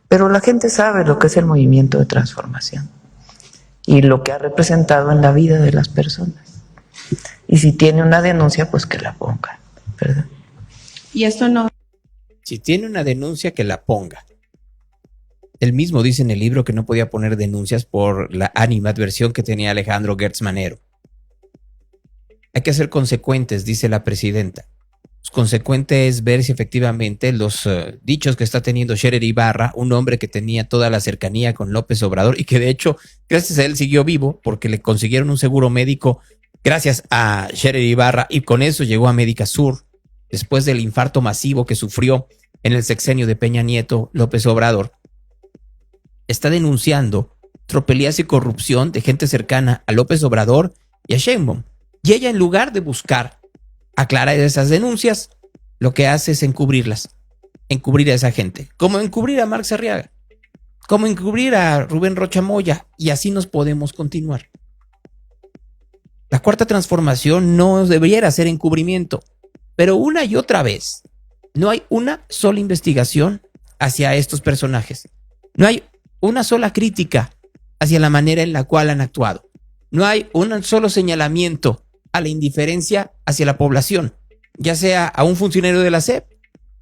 Pero la gente sabe lo que es el movimiento de transformación y lo que ha representado en la vida de las personas. Y si tiene una denuncia, pues que la ponga, ¿verdad? Y esto no... Si tiene una denuncia, que la ponga. Él mismo dice en el libro que no podía poner denuncias por la animadversión que tenía Alejandro Gertz Manero. Hay que ser consecuentes, dice la presidenta. Consecuente es ver si efectivamente los dichos que está teniendo Scherer Ibarra, un hombre que tenía toda la cercanía con López Obrador y que de hecho, gracias a él siguió vivo porque le consiguieron un seguro médico gracias a Scherer Ibarra y con eso llegó a Médica Sur después del infarto masivo que sufrió en el sexenio de Peña Nieto López Obrador. Está denunciando tropelías y corrupción de gente cercana a López Obrador y a Sheinbaum. Y ella, en lugar de buscar aclarar esas denuncias, lo que hace es encubrirlas, encubrir a esa gente, como encubrir a Marx Arriaga, como encubrir a Rubén Rocha Moya, y así nos podemos continuar. La cuarta transformación no debería ser encubrimiento, pero una y otra vez no hay una sola investigación hacia estos personajes, no hay una sola crítica hacia la manera en la cual han actuado, no hay un solo señalamiento a la indiferencia hacia la población, ya sea a un funcionario de la SEP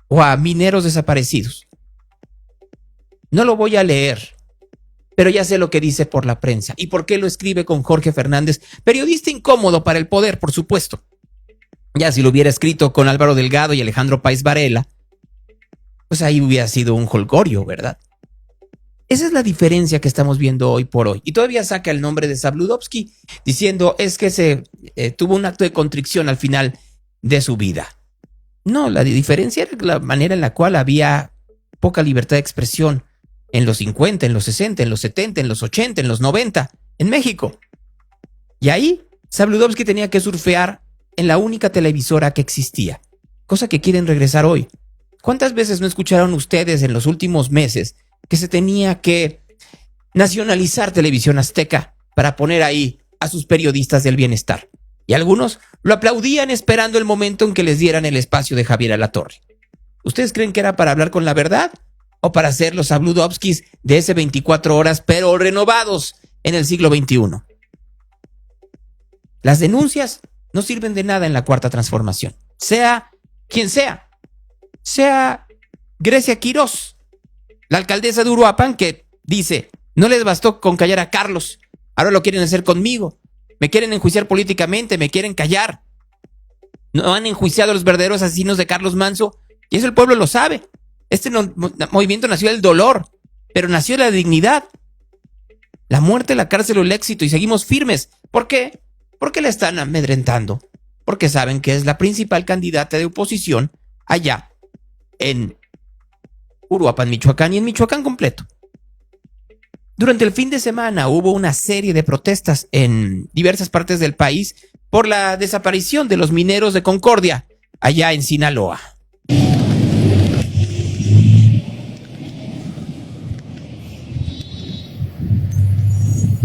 o a mineros desaparecidos. No lo voy a leer, pero ya sé lo que dice por la prensa y por qué lo escribe con Jorge Fernández, periodista incómodo para el poder, por supuesto. Ya si lo hubiera escrito con Álvaro Delgado y Alejandro Páez Varela, pues ahí hubiera sido un jolgorio, ¿verdad? Esa es la diferencia que estamos viendo hoy por hoy. Y todavía saca el nombre de Zabludovsky diciendo es que se tuvo un acto de contrición al final de su vida. No, la diferencia era la manera en la cual había poca libertad de expresión en los 50, en los 60, en los 70, en los 80, en los 90, en México. Y ahí Zabludovsky tenía que surfear en la única televisora que existía, cosa que quieren regresar hoy. ¿Cuántas veces no escucharon ustedes en los últimos meses que se tenía que nacionalizar Televisión Azteca para poner ahí a sus periodistas del bienestar? Y algunos lo aplaudían esperando el momento en que les dieran el espacio de Javier Alatorre. ¿Ustedes creen que era para hablar con la verdad o para hacer los Zabludovskis de ese 24 horas, pero renovados en el siglo XXI? Las denuncias no sirven de nada en la cuarta transformación, sea quien sea Grecia Quirós, la alcaldesa de Uruapan, que dice, no les bastó con callar a Carlos, ahora lo quieren hacer conmigo, me quieren enjuiciar políticamente, me quieren callar. No han enjuiciado a los verdaderos asesinos de Carlos Manso, y eso el pueblo lo sabe. Este movimiento nació del dolor, pero nació de la dignidad. La muerte, la cárcel o el éxito, y seguimos firmes. ¿Por qué? Porque la están amedrentando, porque saben que es la principal candidata de oposición allá en Uruapan, Michoacán, y en Michoacán completo. Durante el fin de semana hubo una serie de protestas en diversas partes del país por la desaparición de los mineros de Concordia, allá en Sinaloa.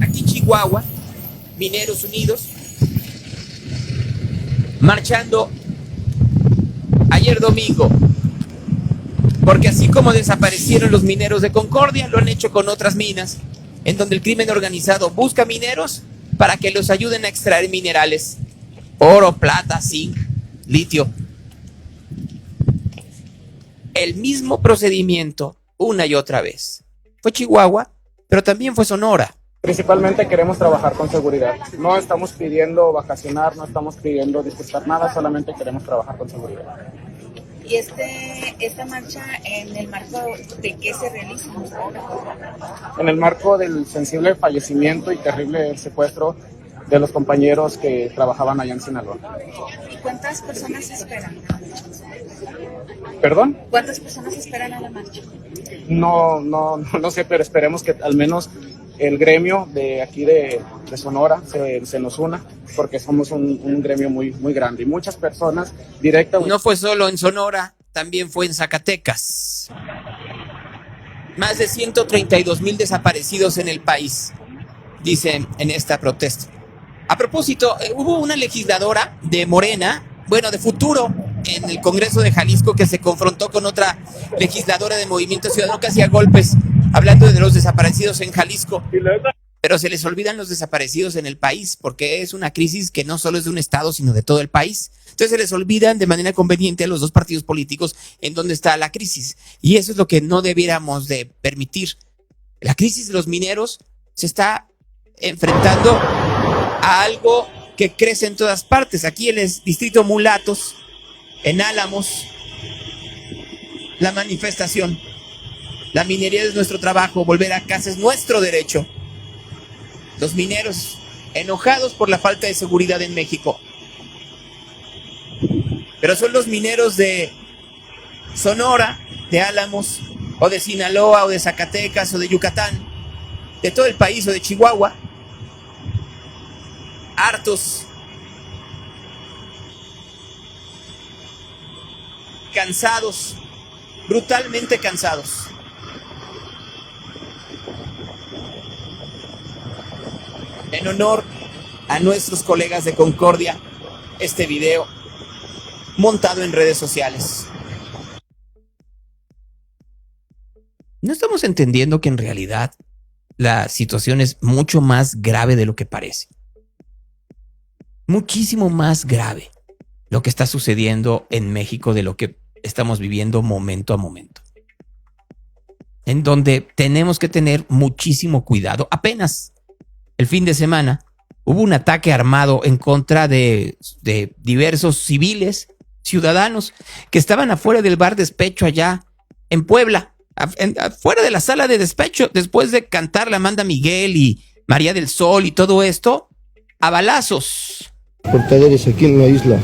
Aquí Chihuahua, Mineros Unidos, marchando ayer domingo, porque así como desaparecieron los mineros de Concordia, lo han hecho con otras minas, en donde el crimen organizado busca mineros para que los ayuden a extraer minerales, oro, plata, zinc, litio. El mismo procedimiento una y otra vez. Fue Chihuahua, pero también fue Sonora. Principalmente queremos trabajar con seguridad. No estamos pidiendo vacacionar, no estamos pidiendo disfrutar nada, solamente queremos trabajar con seguridad. ¿Y esta marcha en el marco de qué se realiza? En el marco del sensible fallecimiento y terrible secuestro de los compañeros que trabajaban allá en Sinaloa. ¿Y cuántas personas esperan? ¿Perdón? ¿Cuántas personas esperan a la marcha? No sé, pero esperemos que al menos el gremio de aquí de Sonora se nos una, porque somos un gremio muy, muy grande y muchas personas directamente. No fue solo en Sonora, también fue en Zacatecas. Más de 132,000 desaparecidos en el país, dicen en esta protesta. A propósito, hubo una legisladora de Morena, de Futuro, en el Congreso de Jalisco, que se confrontó con otra legisladora de Movimiento Ciudadano que hacía golpes, hablando de los desaparecidos en Jalisco. Pero se les olvidan los desaparecidos en el país, porque es una crisis que no solo es de un estado, sino de todo el país. Entonces se les olvidan de manera conveniente a los dos partidos políticos en donde está la crisis. Y eso es lo que no debiéramos de permitir. La crisis de los mineros se está enfrentando a algo que crece en todas partes. Aquí en el distrito Mulatos, en Álamos, la manifestación. La minería es nuestro trabajo, volver a casa es nuestro derecho. Los mineros enojados por la falta de seguridad en México. Pero son los mineros de Sonora, de Álamos, o de Sinaloa, o de Zacatecas, o de Yucatán, de todo el país, o de Chihuahua, hartos, cansados, brutalmente cansados. En honor a nuestros colegas de Concordia, este video montado en redes sociales. No estamos entendiendo que en realidad la situación es mucho más grave de lo que parece. Muchísimo más grave lo que está sucediendo en México de lo que estamos viviendo momento a momento. En donde tenemos que tener muchísimo cuidado. Apenas el fin de semana hubo un ataque armado en contra de diversos civiles, ciudadanos, que estaban afuera del bar Despecho allá en Puebla, afuera de la sala de despecho, después de cantar la Amanda Miguel y María del Sol y todo esto, a balazos. Por talleres aquí en la isla.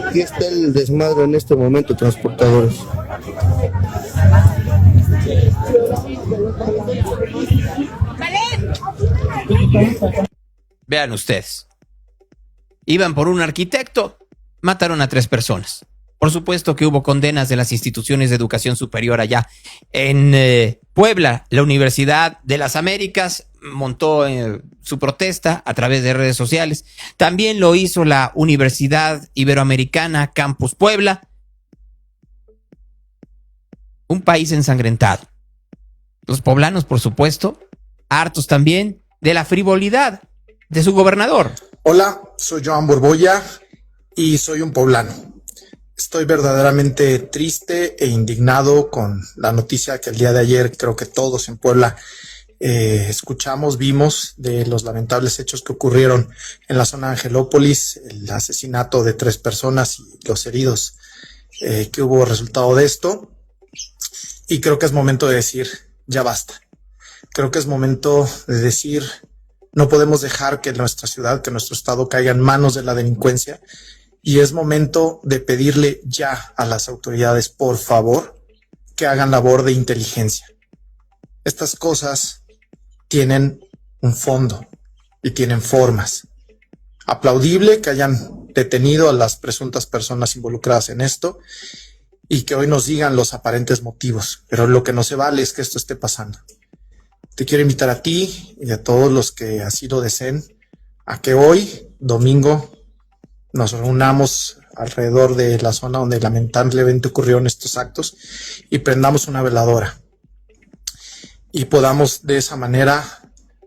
Aquí está el desmadre en este momento, transportadores. Vean ustedes. Iban por un arquitecto, mataron a 3 personas. Por supuesto que hubo condenas de las instituciones de educación superior allá. En Puebla, la Universidad de las Américas montó su protesta a través de redes sociales. También lo hizo la Universidad Iberoamericana Campus Puebla. Un país ensangrentado. Los poblanos, por supuesto, hartos también de la frivolidad de su gobernador. Hola, soy Joan Borbolla y soy un poblano. Estoy verdaderamente triste e indignado con la noticia que el día de ayer creo que todos en Puebla escuchamos, vimos de los lamentables hechos que ocurrieron en la zona de Angelópolis, el asesinato de 3 personas y los heridos que hubo resultado de esto. Y creo que es momento de decir, ya basta. Creo que es momento de decir, no podemos dejar que nuestra ciudad, que nuestro estado caiga en manos de la delincuencia. Y es momento de pedirle ya a las autoridades, por favor, que hagan labor de inteligencia. Estas cosas tienen un fondo y tienen formas. Aplaudible que hayan detenido a las presuntas personas involucradas en esto y que hoy nos digan los aparentes motivos, pero lo que no se vale es que esto esté pasando. Te quiero invitar a ti y a todos los que así lo deseen a que hoy, domingo, nos reunamos alrededor de la zona donde lamentablemente ocurrieron estos actos y prendamos una veladora y podamos de esa manera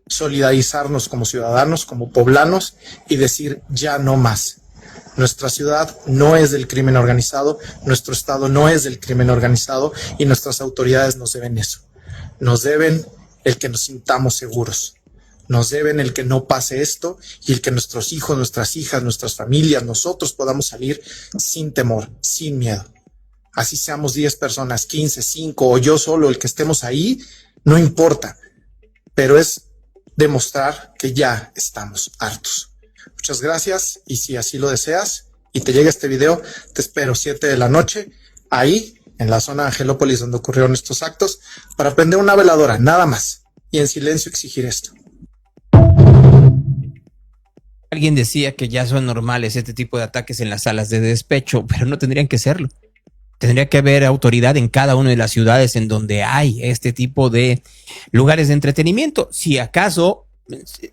solidarizarnos como ciudadanos, como poblanos y decir ya no más. Nuestra ciudad no es del crimen organizado, nuestro estado no es del crimen organizado y nuestras autoridades nos deben eso. Nos deben el que nos sintamos seguros. Nos deben el que no pase esto y el que nuestros hijos, nuestras hijas, nuestras familias, nosotros podamos salir sin temor, sin miedo. Así seamos 10 personas, 15, 5 o yo solo, el que estemos ahí, no importa. Pero es demostrar que ya estamos hartos. Muchas gracias y si así lo deseas y te llega este video, te espero 7 de la noche ahí en la zona de Angelópolis donde ocurrieron estos actos para prender una veladora, nada más, y en silencio exigir esto. Alguien decía que ya son normales este tipo de ataques en las salas de despecho, pero no tendrían que serlo. Tendría que haber autoridad en cada una de las ciudades en donde hay este tipo de lugares de entretenimiento. Si acaso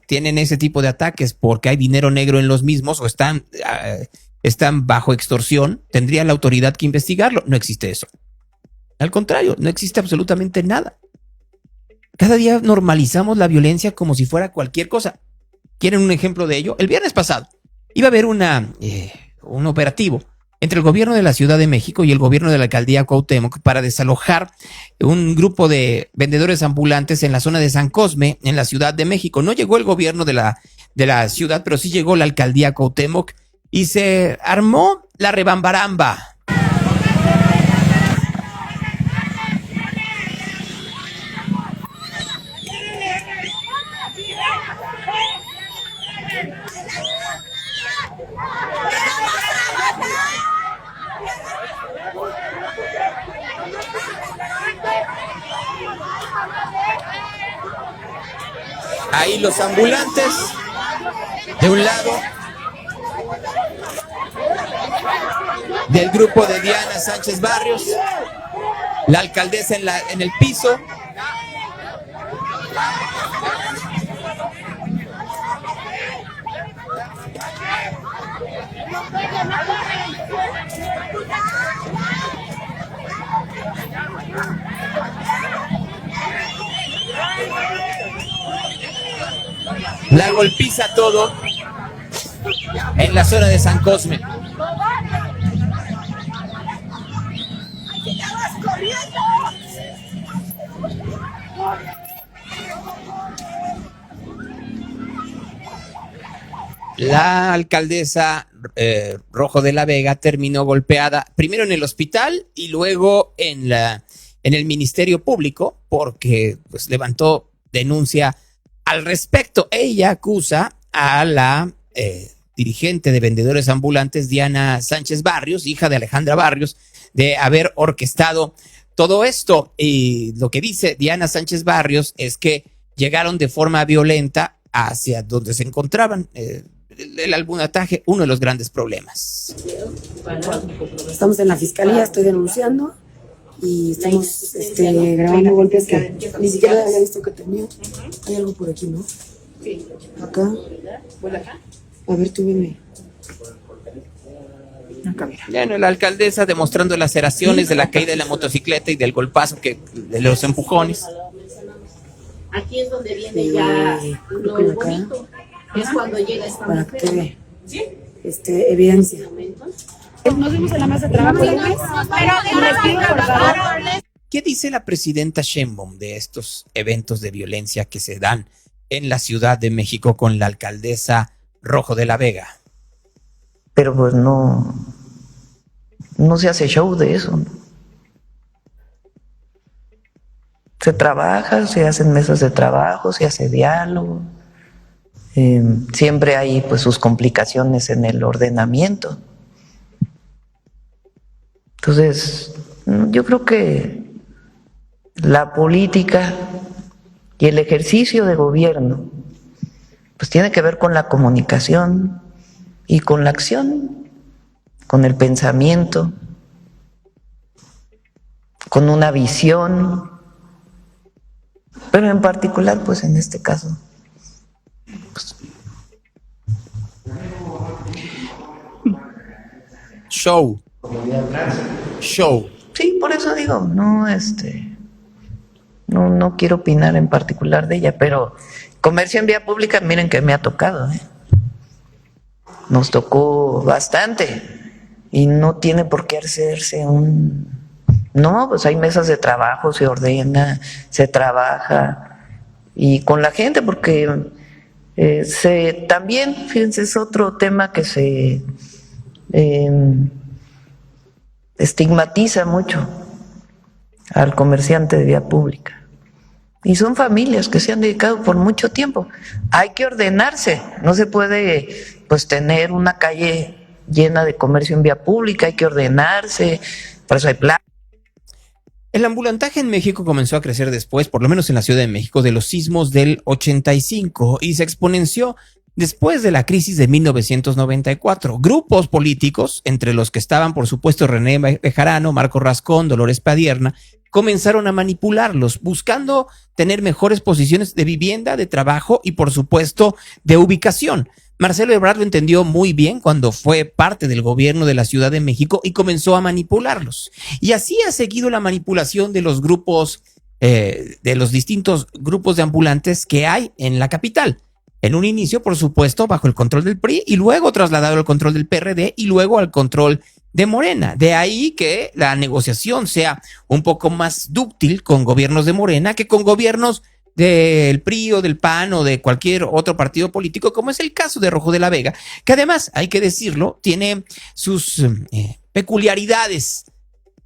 tienen ese tipo de ataques porque hay dinero negro en los mismos o están bajo extorsión, tendría la autoridad que investigarlo. No existe eso. Al contrario, no existe absolutamente nada. Cada día normalizamos la violencia como si fuera cualquier cosa. ¿Quieren un ejemplo de ello? El viernes pasado iba a haber un operativo entre el gobierno de la Ciudad de México y el gobierno de la alcaldía Cuauhtémoc para desalojar un grupo de vendedores ambulantes en la zona de San Cosme, en la Ciudad de México. No llegó el gobierno de la ciudad, pero sí llegó la alcaldía Cuauhtémoc y se armó la rebambaramba. Ahí los ambulantes de un lado del grupo de Diana Sánchez Barrios, la alcaldesa en el piso, la golpiza todo en la zona de San Cosme. La alcaldesa Rojo de la Vega terminó golpeada primero en el hospital y luego en el Ministerio Público porque pues levantó denuncia al respecto. Ella acusa a la dirigente de vendedores ambulantes Diana Sánchez Barrios, hija de Alejandra Barrios, de haber orquestado todo esto. Y lo que dice Diana Sánchez Barrios es que llegaron de forma violenta hacia donde se encontraban. El albunataje, uno de los grandes problemas. Estamos en la fiscalía, estoy denunciando y estamos grabando golpes que ni siquiera había visto que tenía. Hay algo por aquí, ¿no? Sí. Acá. A ver, tú dime. Acá, mira. Bueno, la alcaldesa demostrando laceraciones de la caída de la motocicleta y del golpazo de los empujones. Aquí es donde viene ya lo bonito. Es cuando llega esta para mujer. Que te ve. ¿Sí? Evidencia. Nos vemos en la mesa de trabajo. ¿Qué dice la presidenta Sheinbaum de estos eventos de violencia que se dan en la Ciudad de México con la alcaldesa Rojo de la Vega? Pero pues no se hace show de eso, ¿no? Se trabaja, se hacen mesas de trabajo, se hace diálogo. Siempre hay pues sus complicaciones en el ordenamiento. Entonces, yo creo que la política y el ejercicio de gobierno pues tiene que ver con la comunicación y con la acción, con el pensamiento, con una visión, pero en particular pues en este caso Show. Sí, por eso digo, no quiero opinar en particular de ella, pero comercio en vía pública, miren que me ha tocado, nos tocó bastante y no tiene por qué hacerse no, pues hay mesas de trabajo, se ordena, se trabaja y con la gente, porque también, fíjense, es otro tema que se estigmatiza mucho al comerciante de vía pública. Y son familias que se han dedicado por mucho tiempo. Hay que ordenarse, no se puede pues tener una calle llena de comercio en vía pública, hay que ordenarse, por eso hay plan. El ambulantaje en México comenzó a crecer después, por lo menos en la Ciudad de México, de los sismos del 85 y se exponenció después de la crisis de 1994. Grupos políticos, entre los que estaban, por supuesto, René Bejarano, Marco Rascón, Dolores Padierna, comenzaron a manipularlos, buscando tener mejores posiciones de vivienda, de trabajo y, por supuesto, de ubicación. Marcelo Ebrard lo entendió muy bien cuando fue parte del gobierno de la Ciudad de México y comenzó a manipularlos. Y así ha seguido la manipulación de los grupos, de los distintos grupos de ambulantes que hay en la capital. En un inicio, por supuesto, bajo el control del PRI y luego trasladado al control del PRD y luego al control de Morena. De ahí que la negociación sea un poco más dúctil con gobiernos de Morena que con gobiernos del PRI o del PAN o de cualquier otro partido político, como es el caso de Rojo de la Vega, que además, hay que decirlo, tiene sus peculiaridades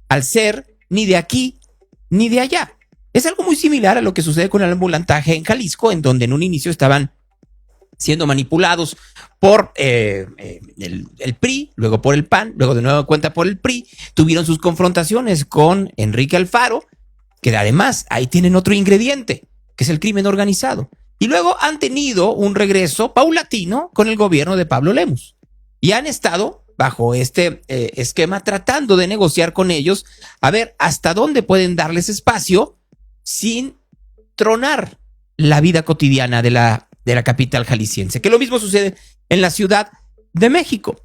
al ser ni de aquí ni de allá. Es algo muy similar a lo que sucede con el ambulantaje en Jalisco, en donde en un inicio estaban siendo manipulados por el PRI, luego por el PAN, luego de nueva cuenta por el PRI, tuvieron sus confrontaciones con Enrique Alfaro, que además ahí tienen otro ingrediente, que es el crimen organizado. Y luego han tenido un regreso paulatino con el gobierno de Pablo Lemus. Y han estado bajo este esquema tratando de negociar con ellos a ver hasta dónde pueden darles espacio sin tronar la vida cotidiana de la capital jalisciense. Que lo mismo sucede en la Ciudad de México.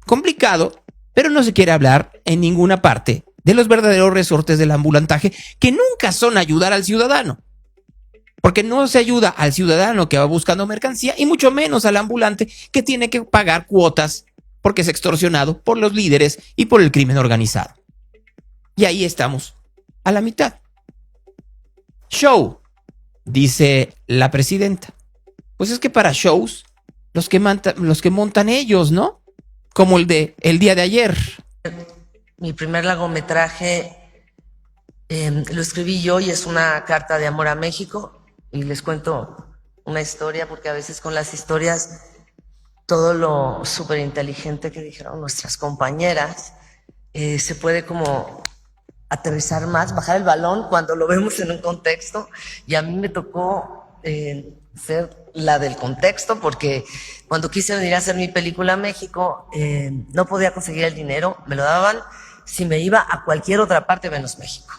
Complicado, pero no se quiere hablar en ninguna parte de los verdaderos resortes del ambulantaje, que nunca son ayudar al ciudadano. Porque no se ayuda al ciudadano que va buscando mercancía y mucho menos al ambulante que tiene que pagar cuotas porque es extorsionado por los líderes y por el crimen organizado. Y ahí estamos, a la mitad. Show, dice la presidenta. Pues es que para shows, los que montan ellos, ¿no? Como el día de ayer. Mi primer largometraje lo escribí yo y es una carta de amor a México. Y les cuento una historia, porque a veces con las historias, todo lo súper inteligente que dijeron nuestras compañeras, se puede como aterrizar más, bajar el balón cuando lo vemos en un contexto. Y a mí me tocó ser la del contexto, porque cuando quise venir a hacer mi película a México, no podía conseguir el dinero, me lo daban si me iba a cualquier otra parte menos México.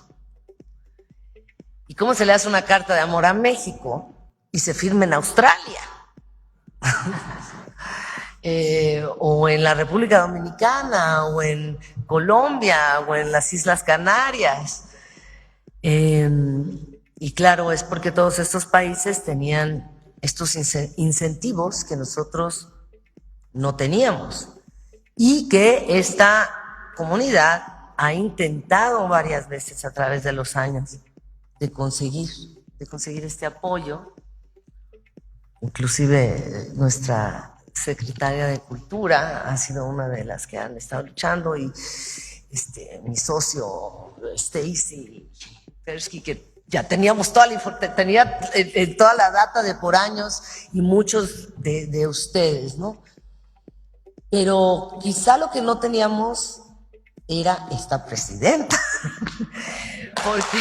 ¿Y cómo se le hace una carta de amor a México y se firma en Australia? O en la República Dominicana, o en Colombia, o en las Islas Canarias. Y claro, es porque todos estos países tenían estos incentivos que nosotros no teníamos. Y que esta comunidad ha intentado varias veces a través de los años de conseguir este apoyo. Inclusive nuestra secretaria de Cultura ha sido una de las que han estado luchando, y mi socio Stacy Persky, que ya teníamos toda la data de por años, y muchos de ustedes, ¿no? Pero quizá lo que no teníamos era esta presidenta, porque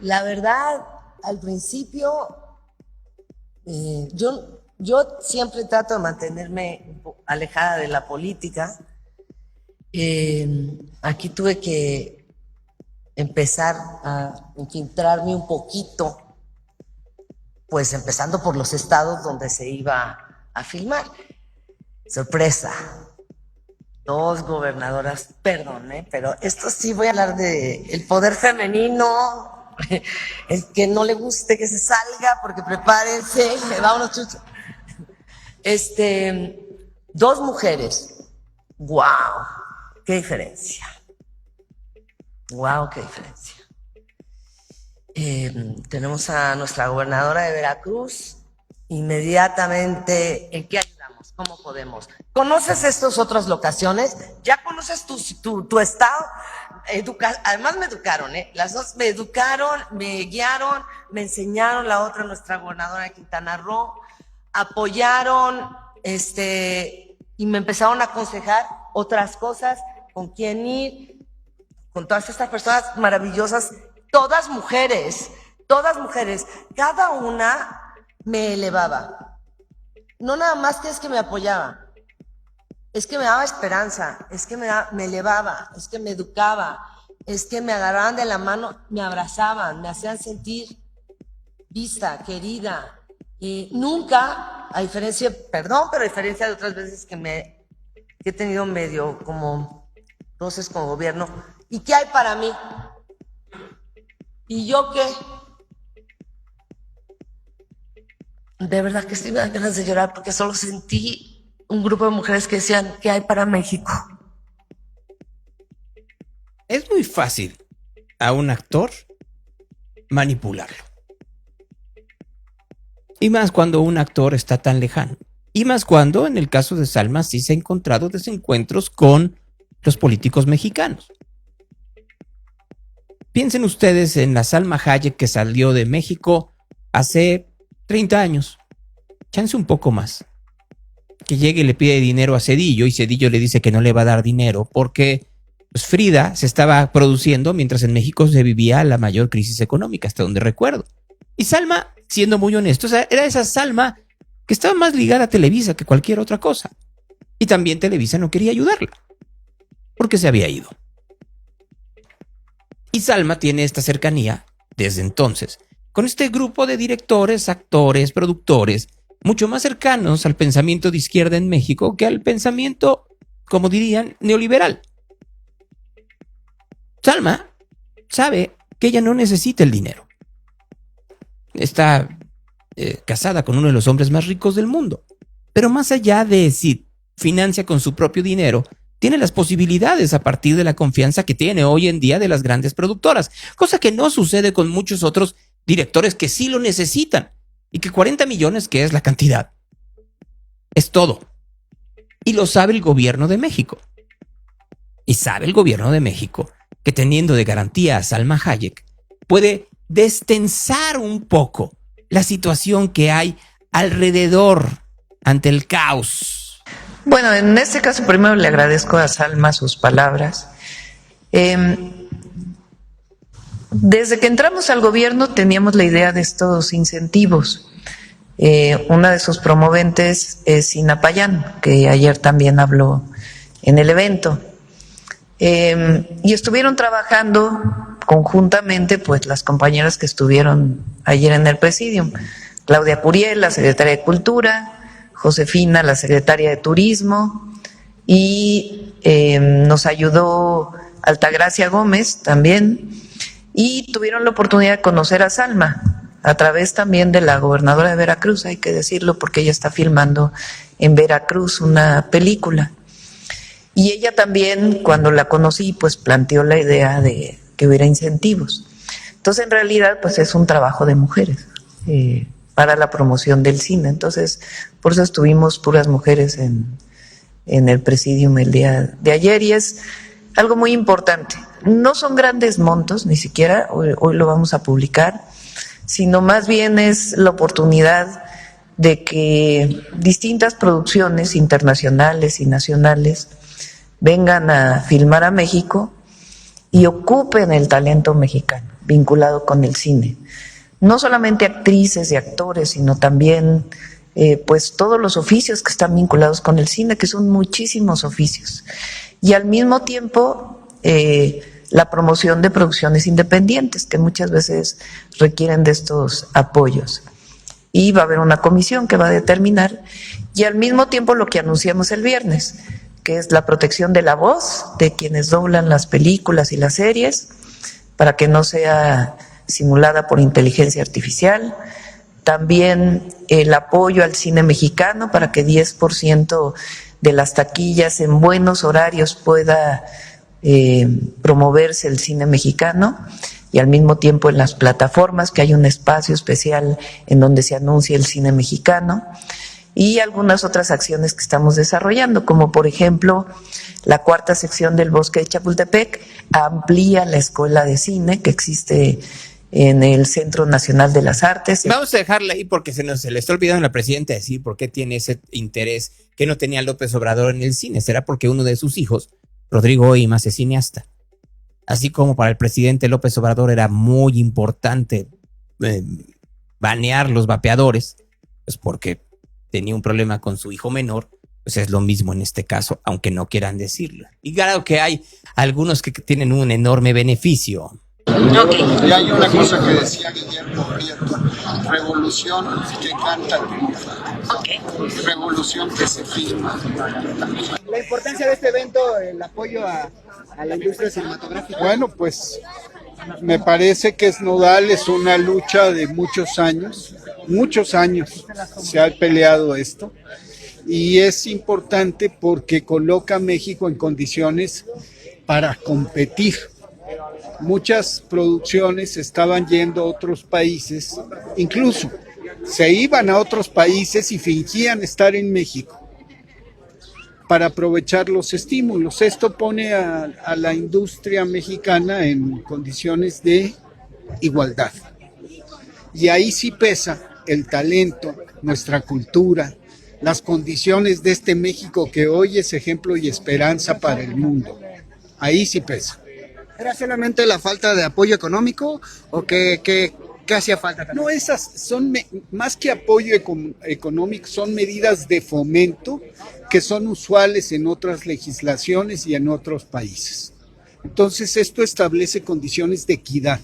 la verdad, al principio, yo siempre trato de mantenerme alejada de la política. Aquí tuve que empezar a infiltrarme un poquito, pues empezando por los estados donde se iba a filmar. Sorpresa, 2 gobernadoras, perdón, pero esto sí voy a hablar de el poder femenino. El que no le guste que se salga, porque prepárense, vámonos, chucho. 2 mujeres. ¡Wow! ¡Qué diferencia! ¡Wow! ¡Qué diferencia! Tenemos a nuestra gobernadora de Veracruz. Inmediatamente, ¿en qué ayudamos? ¿Cómo podemos? ¿Conoces estas otras locaciones? ¿Ya conoces tu estado? Además me educaron, las 2 me educaron, me guiaron, me enseñaron. La otra, nuestra gobernadora de Quintana Roo, apoyaron, y me empezaron a aconsejar otras cosas, con quién ir, con todas estas personas maravillosas, todas mujeres, cada una me elevaba. No nada más que es que me apoyaba, es que me daba esperanza, es que me elevaba, es que me educaba, es que me agarraban de la mano, me abrazaban, me hacían sentir vista, querida. Y nunca, a diferencia de otras veces que he tenido medio como entonces con gobierno, ¿y qué hay para mí? ¿Y yo qué? De verdad que sí me dan ganas de llorar, porque solo sentí un grupo de mujeres que decían, ¿qué hay para México? Es muy fácil a un actor manipularlo. Y más cuando un actor está tan lejano. Y más cuando, en el caso de Salma, sí se ha encontrado desencuentros con los políticos mexicanos. Piensen ustedes en la Salma Hayek que salió de México hace 30 años. Chance un poco más. Que llegue y le pide dinero a Zedillo y Zedillo le dice que no le va a dar dinero porque pues, Frida se estaba produciendo mientras en México se vivía la mayor crisis económica, hasta donde recuerdo. Y Salma, siendo muy honesto, era esa Salma que estaba más ligada a Televisa que cualquier otra cosa. Y también Televisa no quería ayudarla porque se había ido. Y Salma tiene esta cercanía desde entonces con este grupo de directores, actores, productores mucho más cercanos al pensamiento de izquierda en México que al pensamiento, como dirían, neoliberal. Salma sabe que ella no necesita el dinero. Está casada con uno de los hombres más ricos del mundo. Pero más allá de si financia con su propio dinero, tiene las posibilidades a partir de la confianza que tiene hoy en día de las grandes productoras, cosa que no sucede con muchos otros directores que sí lo necesitan. Y que 40 millones, que es la cantidad, es todo. Y lo sabe el gobierno de México. Y sabe el gobierno de México que teniendo de garantía a Salma Hayek, puede destensar un poco la situación que hay alrededor ante el caos. Bueno, en este caso primero le agradezco a Salma sus palabras. Desde que entramos al gobierno teníamos la idea de estos incentivos. Una de sus promoventes es Sina Payán, que ayer también habló en el evento. Y estuvieron trabajando conjuntamente pues las compañeras que estuvieron ayer en el Presidium. Claudia Curiel, la secretaria de Cultura, Josefina, la secretaria de Turismo, y nos ayudó Altagracia Gómez también. Y tuvieron la oportunidad de conocer a Salma a través también de la gobernadora de Veracruz, hay que decirlo, porque ella está filmando en Veracruz una película. Y ella también, cuando la conocí, pues planteó la idea de que hubiera incentivos. Entonces, en realidad, pues es un trabajo de mujeres para la promoción del cine. Entonces, por eso estuvimos puras mujeres en el Presidium el día de ayer, y es algo muy importante. No son grandes montos, ni siquiera, hoy lo vamos a publicar, sino más bien es la oportunidad de que distintas producciones internacionales y nacionales vengan a filmar a México y ocupen el talento mexicano vinculado con el cine. No solamente actrices y actores, sino también pues todos los oficios que están vinculados con el cine, que son muchísimos oficios. Y al mismo tiempo la promoción de producciones independientes, que muchas veces requieren de estos apoyos. Y va a haber una comisión que va a determinar, y al mismo tiempo lo que anunciamos el viernes, que es la protección de la voz de quienes doblan las películas y las series, para que no sea simulada por inteligencia artificial. También el apoyo al cine mexicano para que 10% de las taquillas en buenos horarios pueda promoverse el cine mexicano, y al mismo tiempo en las plataformas que hay un espacio especial en donde se anuncia el cine mexicano, y algunas otras acciones que estamos desarrollando, como por ejemplo la 4ª sección del Bosque de Chapultepec amplía la escuela de cine que existe en el Centro Nacional de las Artes. Vamos a dejarla ahí porque se le está olvidando a la presidenta decir por qué tiene ese interés que no tenía López Obrador en el cine. ¿Será porque uno de sus hijos, Rodrigo Oimas, es cineasta? Así como para el presidente López Obrador era muy importante banear los vapeadores, pues porque tenía un problema con su hijo menor, pues es lo mismo en este caso, aunque no quieran decirlo. Y claro que hay algunos que tienen un enorme beneficio. Y hay una cosa que decía Guillermo Prieto: revolución que canta triunfa, revolución que se firma. La importancia de este evento, el apoyo a la industria cinematográfica. Bueno, pues me parece que es nodal, es una lucha de muchos años se ha peleado esto, y es importante porque coloca a México en condiciones para competir. Muchas producciones estaban yendo a otros países, incluso se iban a otros países y fingían estar en México para aprovechar los estímulos. Esto pone a la industria mexicana en condiciones de igualdad. Y ahí sí pesa el talento, nuestra cultura, las condiciones de este México que hoy es ejemplo y esperanza para el mundo. Ahí sí pesa. ¿Era solamente la falta de apoyo económico o qué hacía falta también? No, esas son más que apoyo económico, son medidas de fomento que son usuales en otras legislaciones y en otros países. Entonces esto establece condiciones de equidad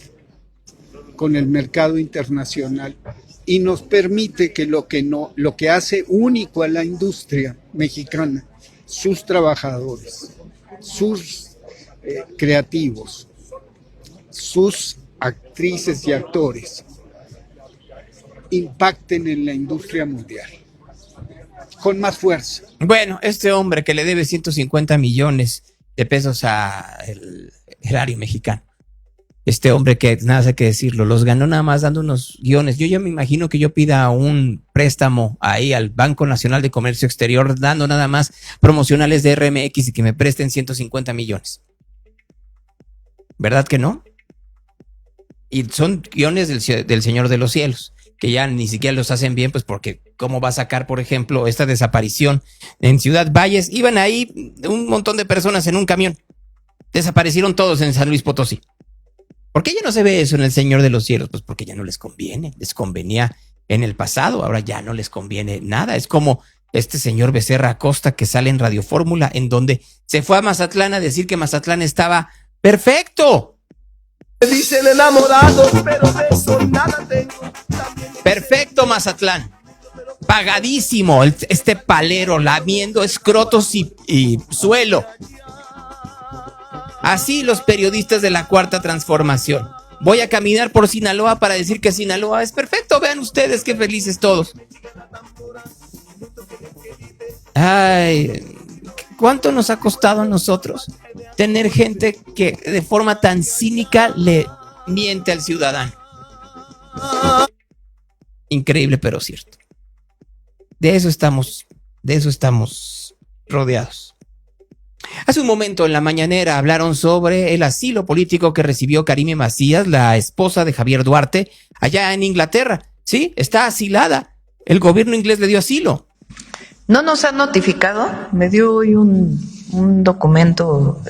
con el mercado internacional y nos permite que lo que hace único a la industria mexicana, sus trabajadores, sus creativos, sus actrices y actores, impacten en la industria mundial con más fuerza. Bueno, este hombre que le debe 150 millones de pesos al erario mexicano, este hombre que nada hay que decirlo, los ganó nada más dando unos guiones. Yo ya me imagino que yo pida un préstamo ahí al Banco Nacional de Comercio Exterior dando nada más promocionales de RMX y que me presten 150 millones. ¿Verdad que no? Y son guiones del Señor de los Cielos, que ya ni siquiera los hacen bien, pues porque ¿cómo va a sacar, por ejemplo, esta desaparición en Ciudad Valles? Iban ahí un montón de personas en un camión. Desaparecieron todos en San Luis Potosí. ¿Por qué ya no se ve eso en el Señor de los Cielos? Pues porque ya no les conviene. Les convenía en el pasado, ahora ya no les conviene nada. Es como este señor Becerra Acosta que sale en Radio Fórmula, en donde se fue a Mazatlán a decir que Mazatlán estaba perfecto. Dicen enamorado, pero de eso nada tengo. Perfecto, Mazatlán. Pagadísimo. Este palero lamiendo escrotos y suelo. Así los periodistas de la Cuarta Transformación. Voy a caminar por Sinaloa para decir que Sinaloa es perfecto. Vean ustedes qué felices todos. Ay, ¿cuánto nos ha costado a nosotros tener gente que de forma tan cínica le miente al ciudadano? Increíble, pero cierto. De eso estamos rodeados. Hace un momento en la mañanera hablaron sobre el asilo político que recibió Karime Macías, la esposa de Javier Duarte, allá en Inglaterra. Sí, está asilada. El gobierno inglés le dio asilo. No nos han notificado. Me dio hoy un documento.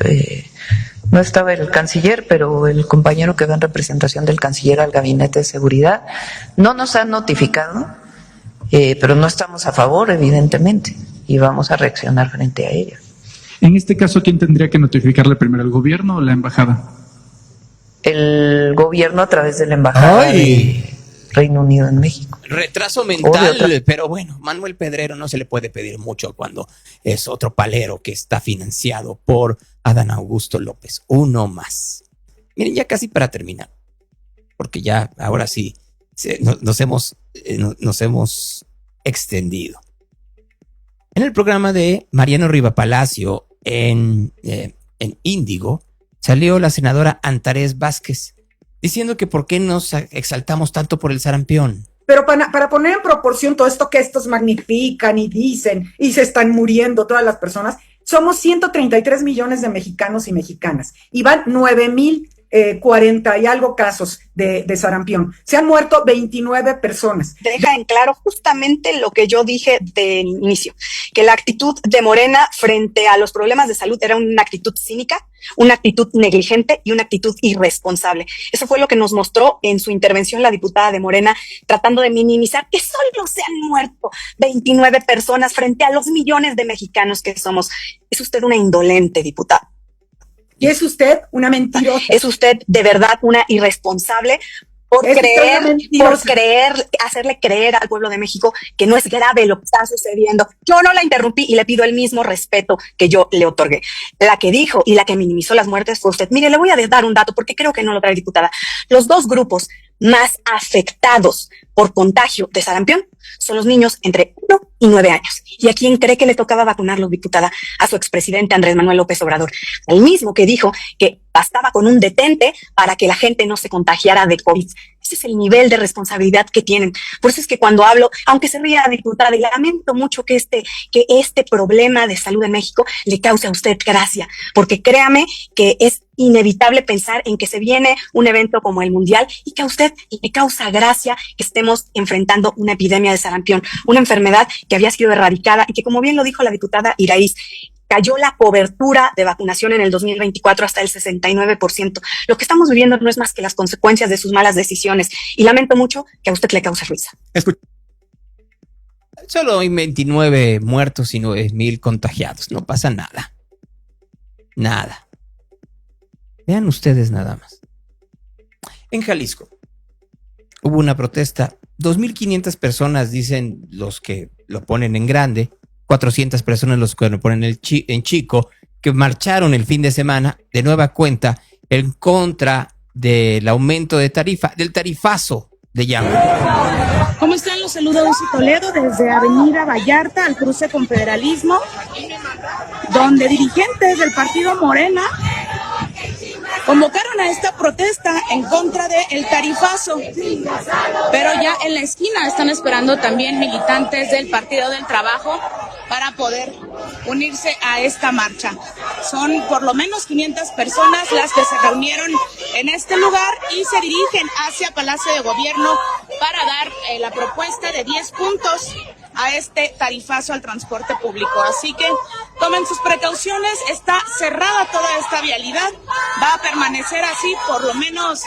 No estaba el canciller, pero el compañero que va en representación del canciller al Gabinete de Seguridad. No nos han notificado, pero no estamos a favor, evidentemente, y vamos a reaccionar frente a ello. En este caso, ¿quién tendría que notificarle primero, el gobierno o la embajada? El gobierno a través de la embajada de Reino Unido en México. Retraso mental, pero bueno, Manuel Pedrero no se le puede pedir mucho cuando es otro palero que está financiado por Adán Augusto López. Uno más. Miren, ya casi para terminar, porque ya ahora sí nos hemos extendido. En el programa de Mariano Riva Palacio en Índigo salió la senadora Antares Vázquez diciendo que por qué nos exaltamos tanto por el sarampión. Pero para poner en proporción todo esto que estos magnifican y dicen y se están muriendo todas las personas, somos 133 millones de mexicanos y mexicanas y van 9,040 y algo casos de sarampión. Se han muerto 29 personas. Deja en claro justamente lo que yo dije de inicio, que la actitud de Morena frente a los problemas de salud era una actitud cínica, una actitud negligente y una actitud irresponsable. Eso fue lo que nos mostró en su intervención la diputada de Morena, tratando de minimizar que solo se han muerto 29 personas frente a los millones de mexicanos que somos. Es usted una indolente, diputada. Y es usted una mentirosa. Es usted de verdad una irresponsable por hacerle creer al pueblo de México que no es grave lo que está sucediendo. Yo no la interrumpí y le pido el mismo respeto que yo le otorgué. La que dijo y la que minimizó las muertes fue usted. Mire, le voy a dar un dato porque creo que no lo trae, diputada. Los dos grupos más afectados por contagio de sarampión son los niños entre 1 y 9 años. ¿Y a quién cree que le tocaba vacunarlos, diputada? A su expresidente Andrés Manuel López Obrador, el mismo que dijo que bastaba con un detente para que la gente no se contagiara de COVID. Ese es el nivel de responsabilidad que tienen. Por eso es que cuando hablo, aunque se ría, diputada, y lamento mucho que este problema de salud en México le cause a usted gracia, porque créame que es inevitable pensar en que se viene un evento como el Mundial y que a usted le causa gracia que estemos enfrentando una epidemia de sarampión, una enfermedad que había sido erradicada y que, como bien lo dijo la diputada Iraíz, cayó la cobertura de vacunación en el 2024 hasta el 69%. Lo que estamos viviendo no es más que las consecuencias de sus malas decisiones y lamento mucho que a usted le cause risa. Solo hay 29 muertos y 9,000 contagiados. No pasa nada. Nada. Vean ustedes nada más. En Jalisco hubo una protesta. 2,500 personas, dicen los que lo ponen en grande. 400 personas los que lo ponen en chico, que marcharon el fin de semana de nueva cuenta en contra del aumento de tarifa, del tarifazo de llama. ¿Cómo están? Los saluda Uzi Toledo desde Avenida Vallarta al cruce con Federalismo, donde dirigentes del partido Morena convocaron a esta protesta en contra del tarifazo, pero ya en la esquina están esperando también militantes del Partido del Trabajo para poder unirse a esta marcha. Son por lo menos 500 personas las que se reunieron en este lugar y se dirigen hacia Palacio de Gobierno para dar la propuesta de 10 puntos a este tarifazo al transporte público. Así que tomen sus precauciones, está cerrada toda esta vialidad, va a permanecer así por lo menos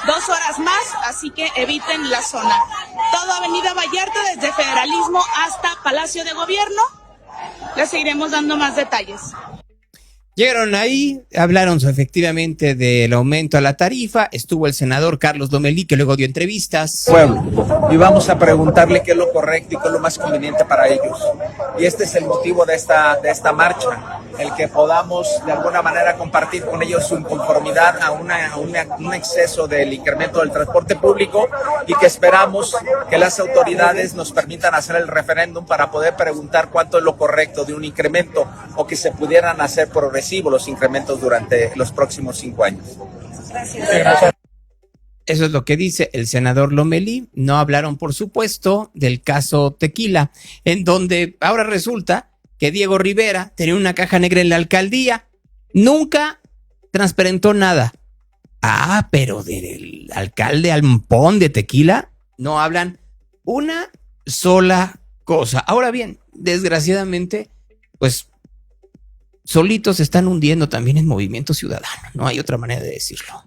2 horas más, así que eviten la zona. Toda Avenida Vallarta desde Federalismo hasta Palacio de Gobierno. Les seguiremos dando más detalles. Llegaron ahí, hablaron efectivamente del aumento a la tarifa, estuvo el senador Carlos Lomelí, que luego dio entrevistas. Pueblo, y vamos a preguntarle qué es lo correcto y qué es lo más conveniente para ellos. Y este es el motivo de esta marcha, el que podamos de alguna manera compartir con ellos su inconformidad a un exceso del incremento del transporte público y que esperamos que las autoridades nos permitan hacer el referéndum para poder preguntar cuánto es lo correcto de un incremento o que se pudieran hacer progresivos los incrementos durante los próximos 5 años. Gracias. Eso es lo que dice el senador Lomelí. No hablaron, por supuesto, del caso Tequila, en donde ahora resulta que Diego Rivera tenía una caja negra en la alcaldía, nunca transparentó nada. Ah, pero del alcalde Almpón de Tequila no hablan una sola cosa. Ahora bien, desgraciadamente, pues solitos se están hundiendo también en Movimiento Ciudadano. No hay otra manera de decirlo.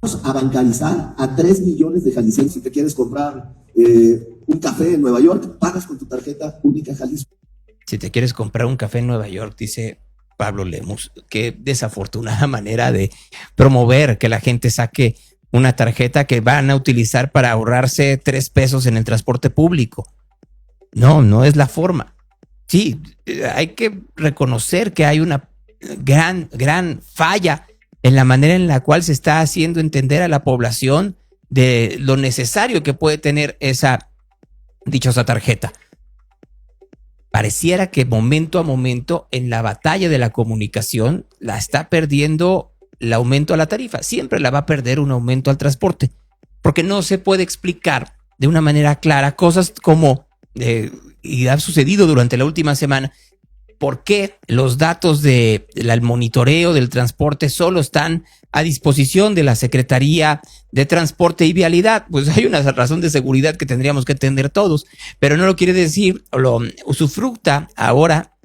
Vamos a bancarizar a 3 millones de jaliscienses. Si te quieres comprar un café en Nueva York, pagas con tu tarjeta única Jalisco. Si te quieres comprar un café en Nueva York, dice Pablo Lemus, qué desafortunada manera de promover que la gente saque una tarjeta que van a utilizar para ahorrarse 3 pesos en el transporte público. No es la forma. Sí, hay que reconocer que hay una gran falla en la manera en la cual se está haciendo entender a la población de lo necesario que puede tener esa dichosa tarjeta. Pareciera que momento a momento en la batalla de la comunicación la está perdiendo el aumento a la tarifa. Siempre la va a perder un aumento al transporte, porque no se puede explicar de una manera clara cosas como, y ha sucedido durante la última semana, por qué los datos del monitoreo del transporte solo están a disposición de la Secretaría de Transporte y Vialidad. Pues hay una razón de seguridad que tendríamos que entender todos, pero no lo quiere decir, lo usufructa ahora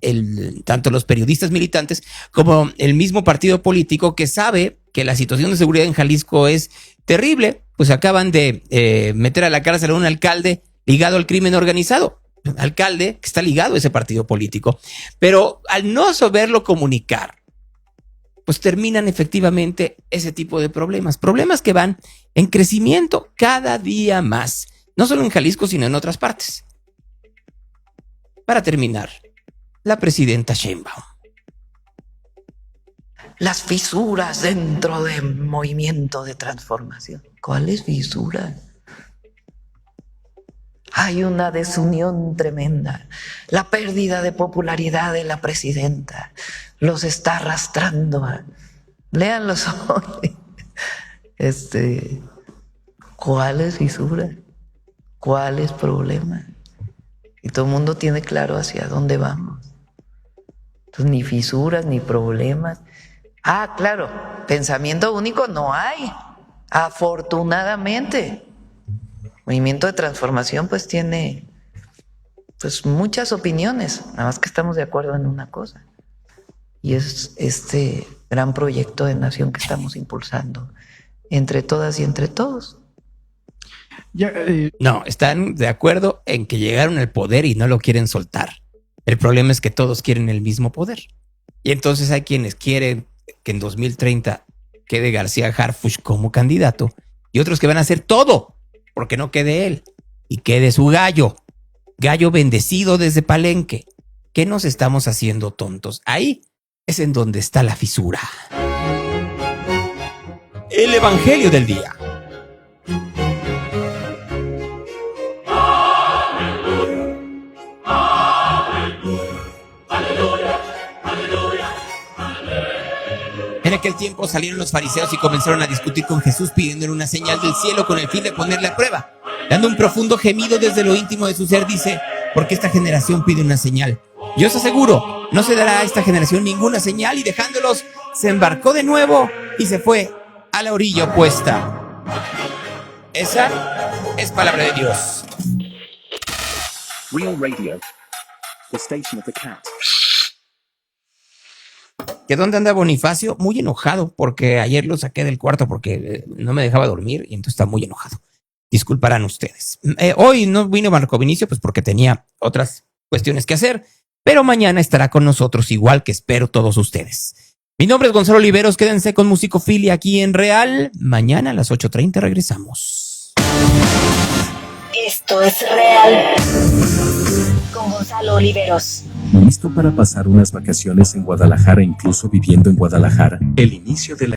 tanto los periodistas militantes como el mismo partido político que sabe que la situación de seguridad en Jalisco es terrible. Pues acaban de meter a la cárcel a un alcalde ligado al crimen organizado. Alcalde que está ligado a ese partido político, pero al no saberlo comunicar, pues terminan efectivamente ese tipo de problemas que van en crecimiento cada día más, no solo en Jalisco, sino en otras partes. Para terminar, la presidenta Sheinbaum. Las fisuras dentro del movimiento de transformación. ¿Cuáles fisuras? Hay una desunión tremenda. La pérdida de popularidad de la presidenta los está arrastrando. Léanlos hoy. ¿Cuáles fisuras? ¿Cuáles problemas? Y todo el mundo tiene claro hacia dónde vamos. Entonces, ni fisuras, ni problemas. Claro, pensamiento único no hay. Afortunadamente. Movimiento de transformación pues tiene pues muchas opiniones, nada más que estamos de acuerdo en una cosa, y es este gran proyecto de nación que estamos impulsando entre todas y entre todos. No, están de acuerdo en que llegaron al poder y no lo quieren soltar. El problema es que todos quieren el mismo poder, y entonces hay quienes quieren que en 2030 quede García Harfuch como candidato, y otros que van a hacer todo porque no quede él y quede su gallo bendecido desde Palenque. ¿Qué nos estamos haciendo tontos? Ahí es en donde está la fisura. El evangelio del día. En aquel tiempo salieron los fariseos y comenzaron a discutir con Jesús pidiéndole una señal del cielo con el fin de ponerle a prueba. Dando un profundo gemido desde lo íntimo de su ser, dice: ¿por qué esta generación pide una señal? Yo os aseguro, no se dará a esta generación ninguna señal. Y dejándolos, se embarcó de nuevo y se fue a la orilla opuesta. Esa es palabra de Dios. Real Radio, the station of the cat. ¿Que dónde anda Bonifacio? Muy enojado porque ayer lo saqué del cuarto porque no me dejaba dormir y entonces está muy enojado. Disculparán ustedes. Hoy no vino Marco Vinicio pues porque tenía otras cuestiones que hacer, pero mañana estará con nosotros, igual que espero todos ustedes. Mi nombre es Gonzalo Oliveros, quédense con Musicofilia aquí en Real. Mañana a las 8:30 regresamos. Esto es Real con Gonzalo Oliveros. ¿Listo para pasar unas vacaciones en Guadalajara, incluso viviendo en Guadalajara? El inicio de la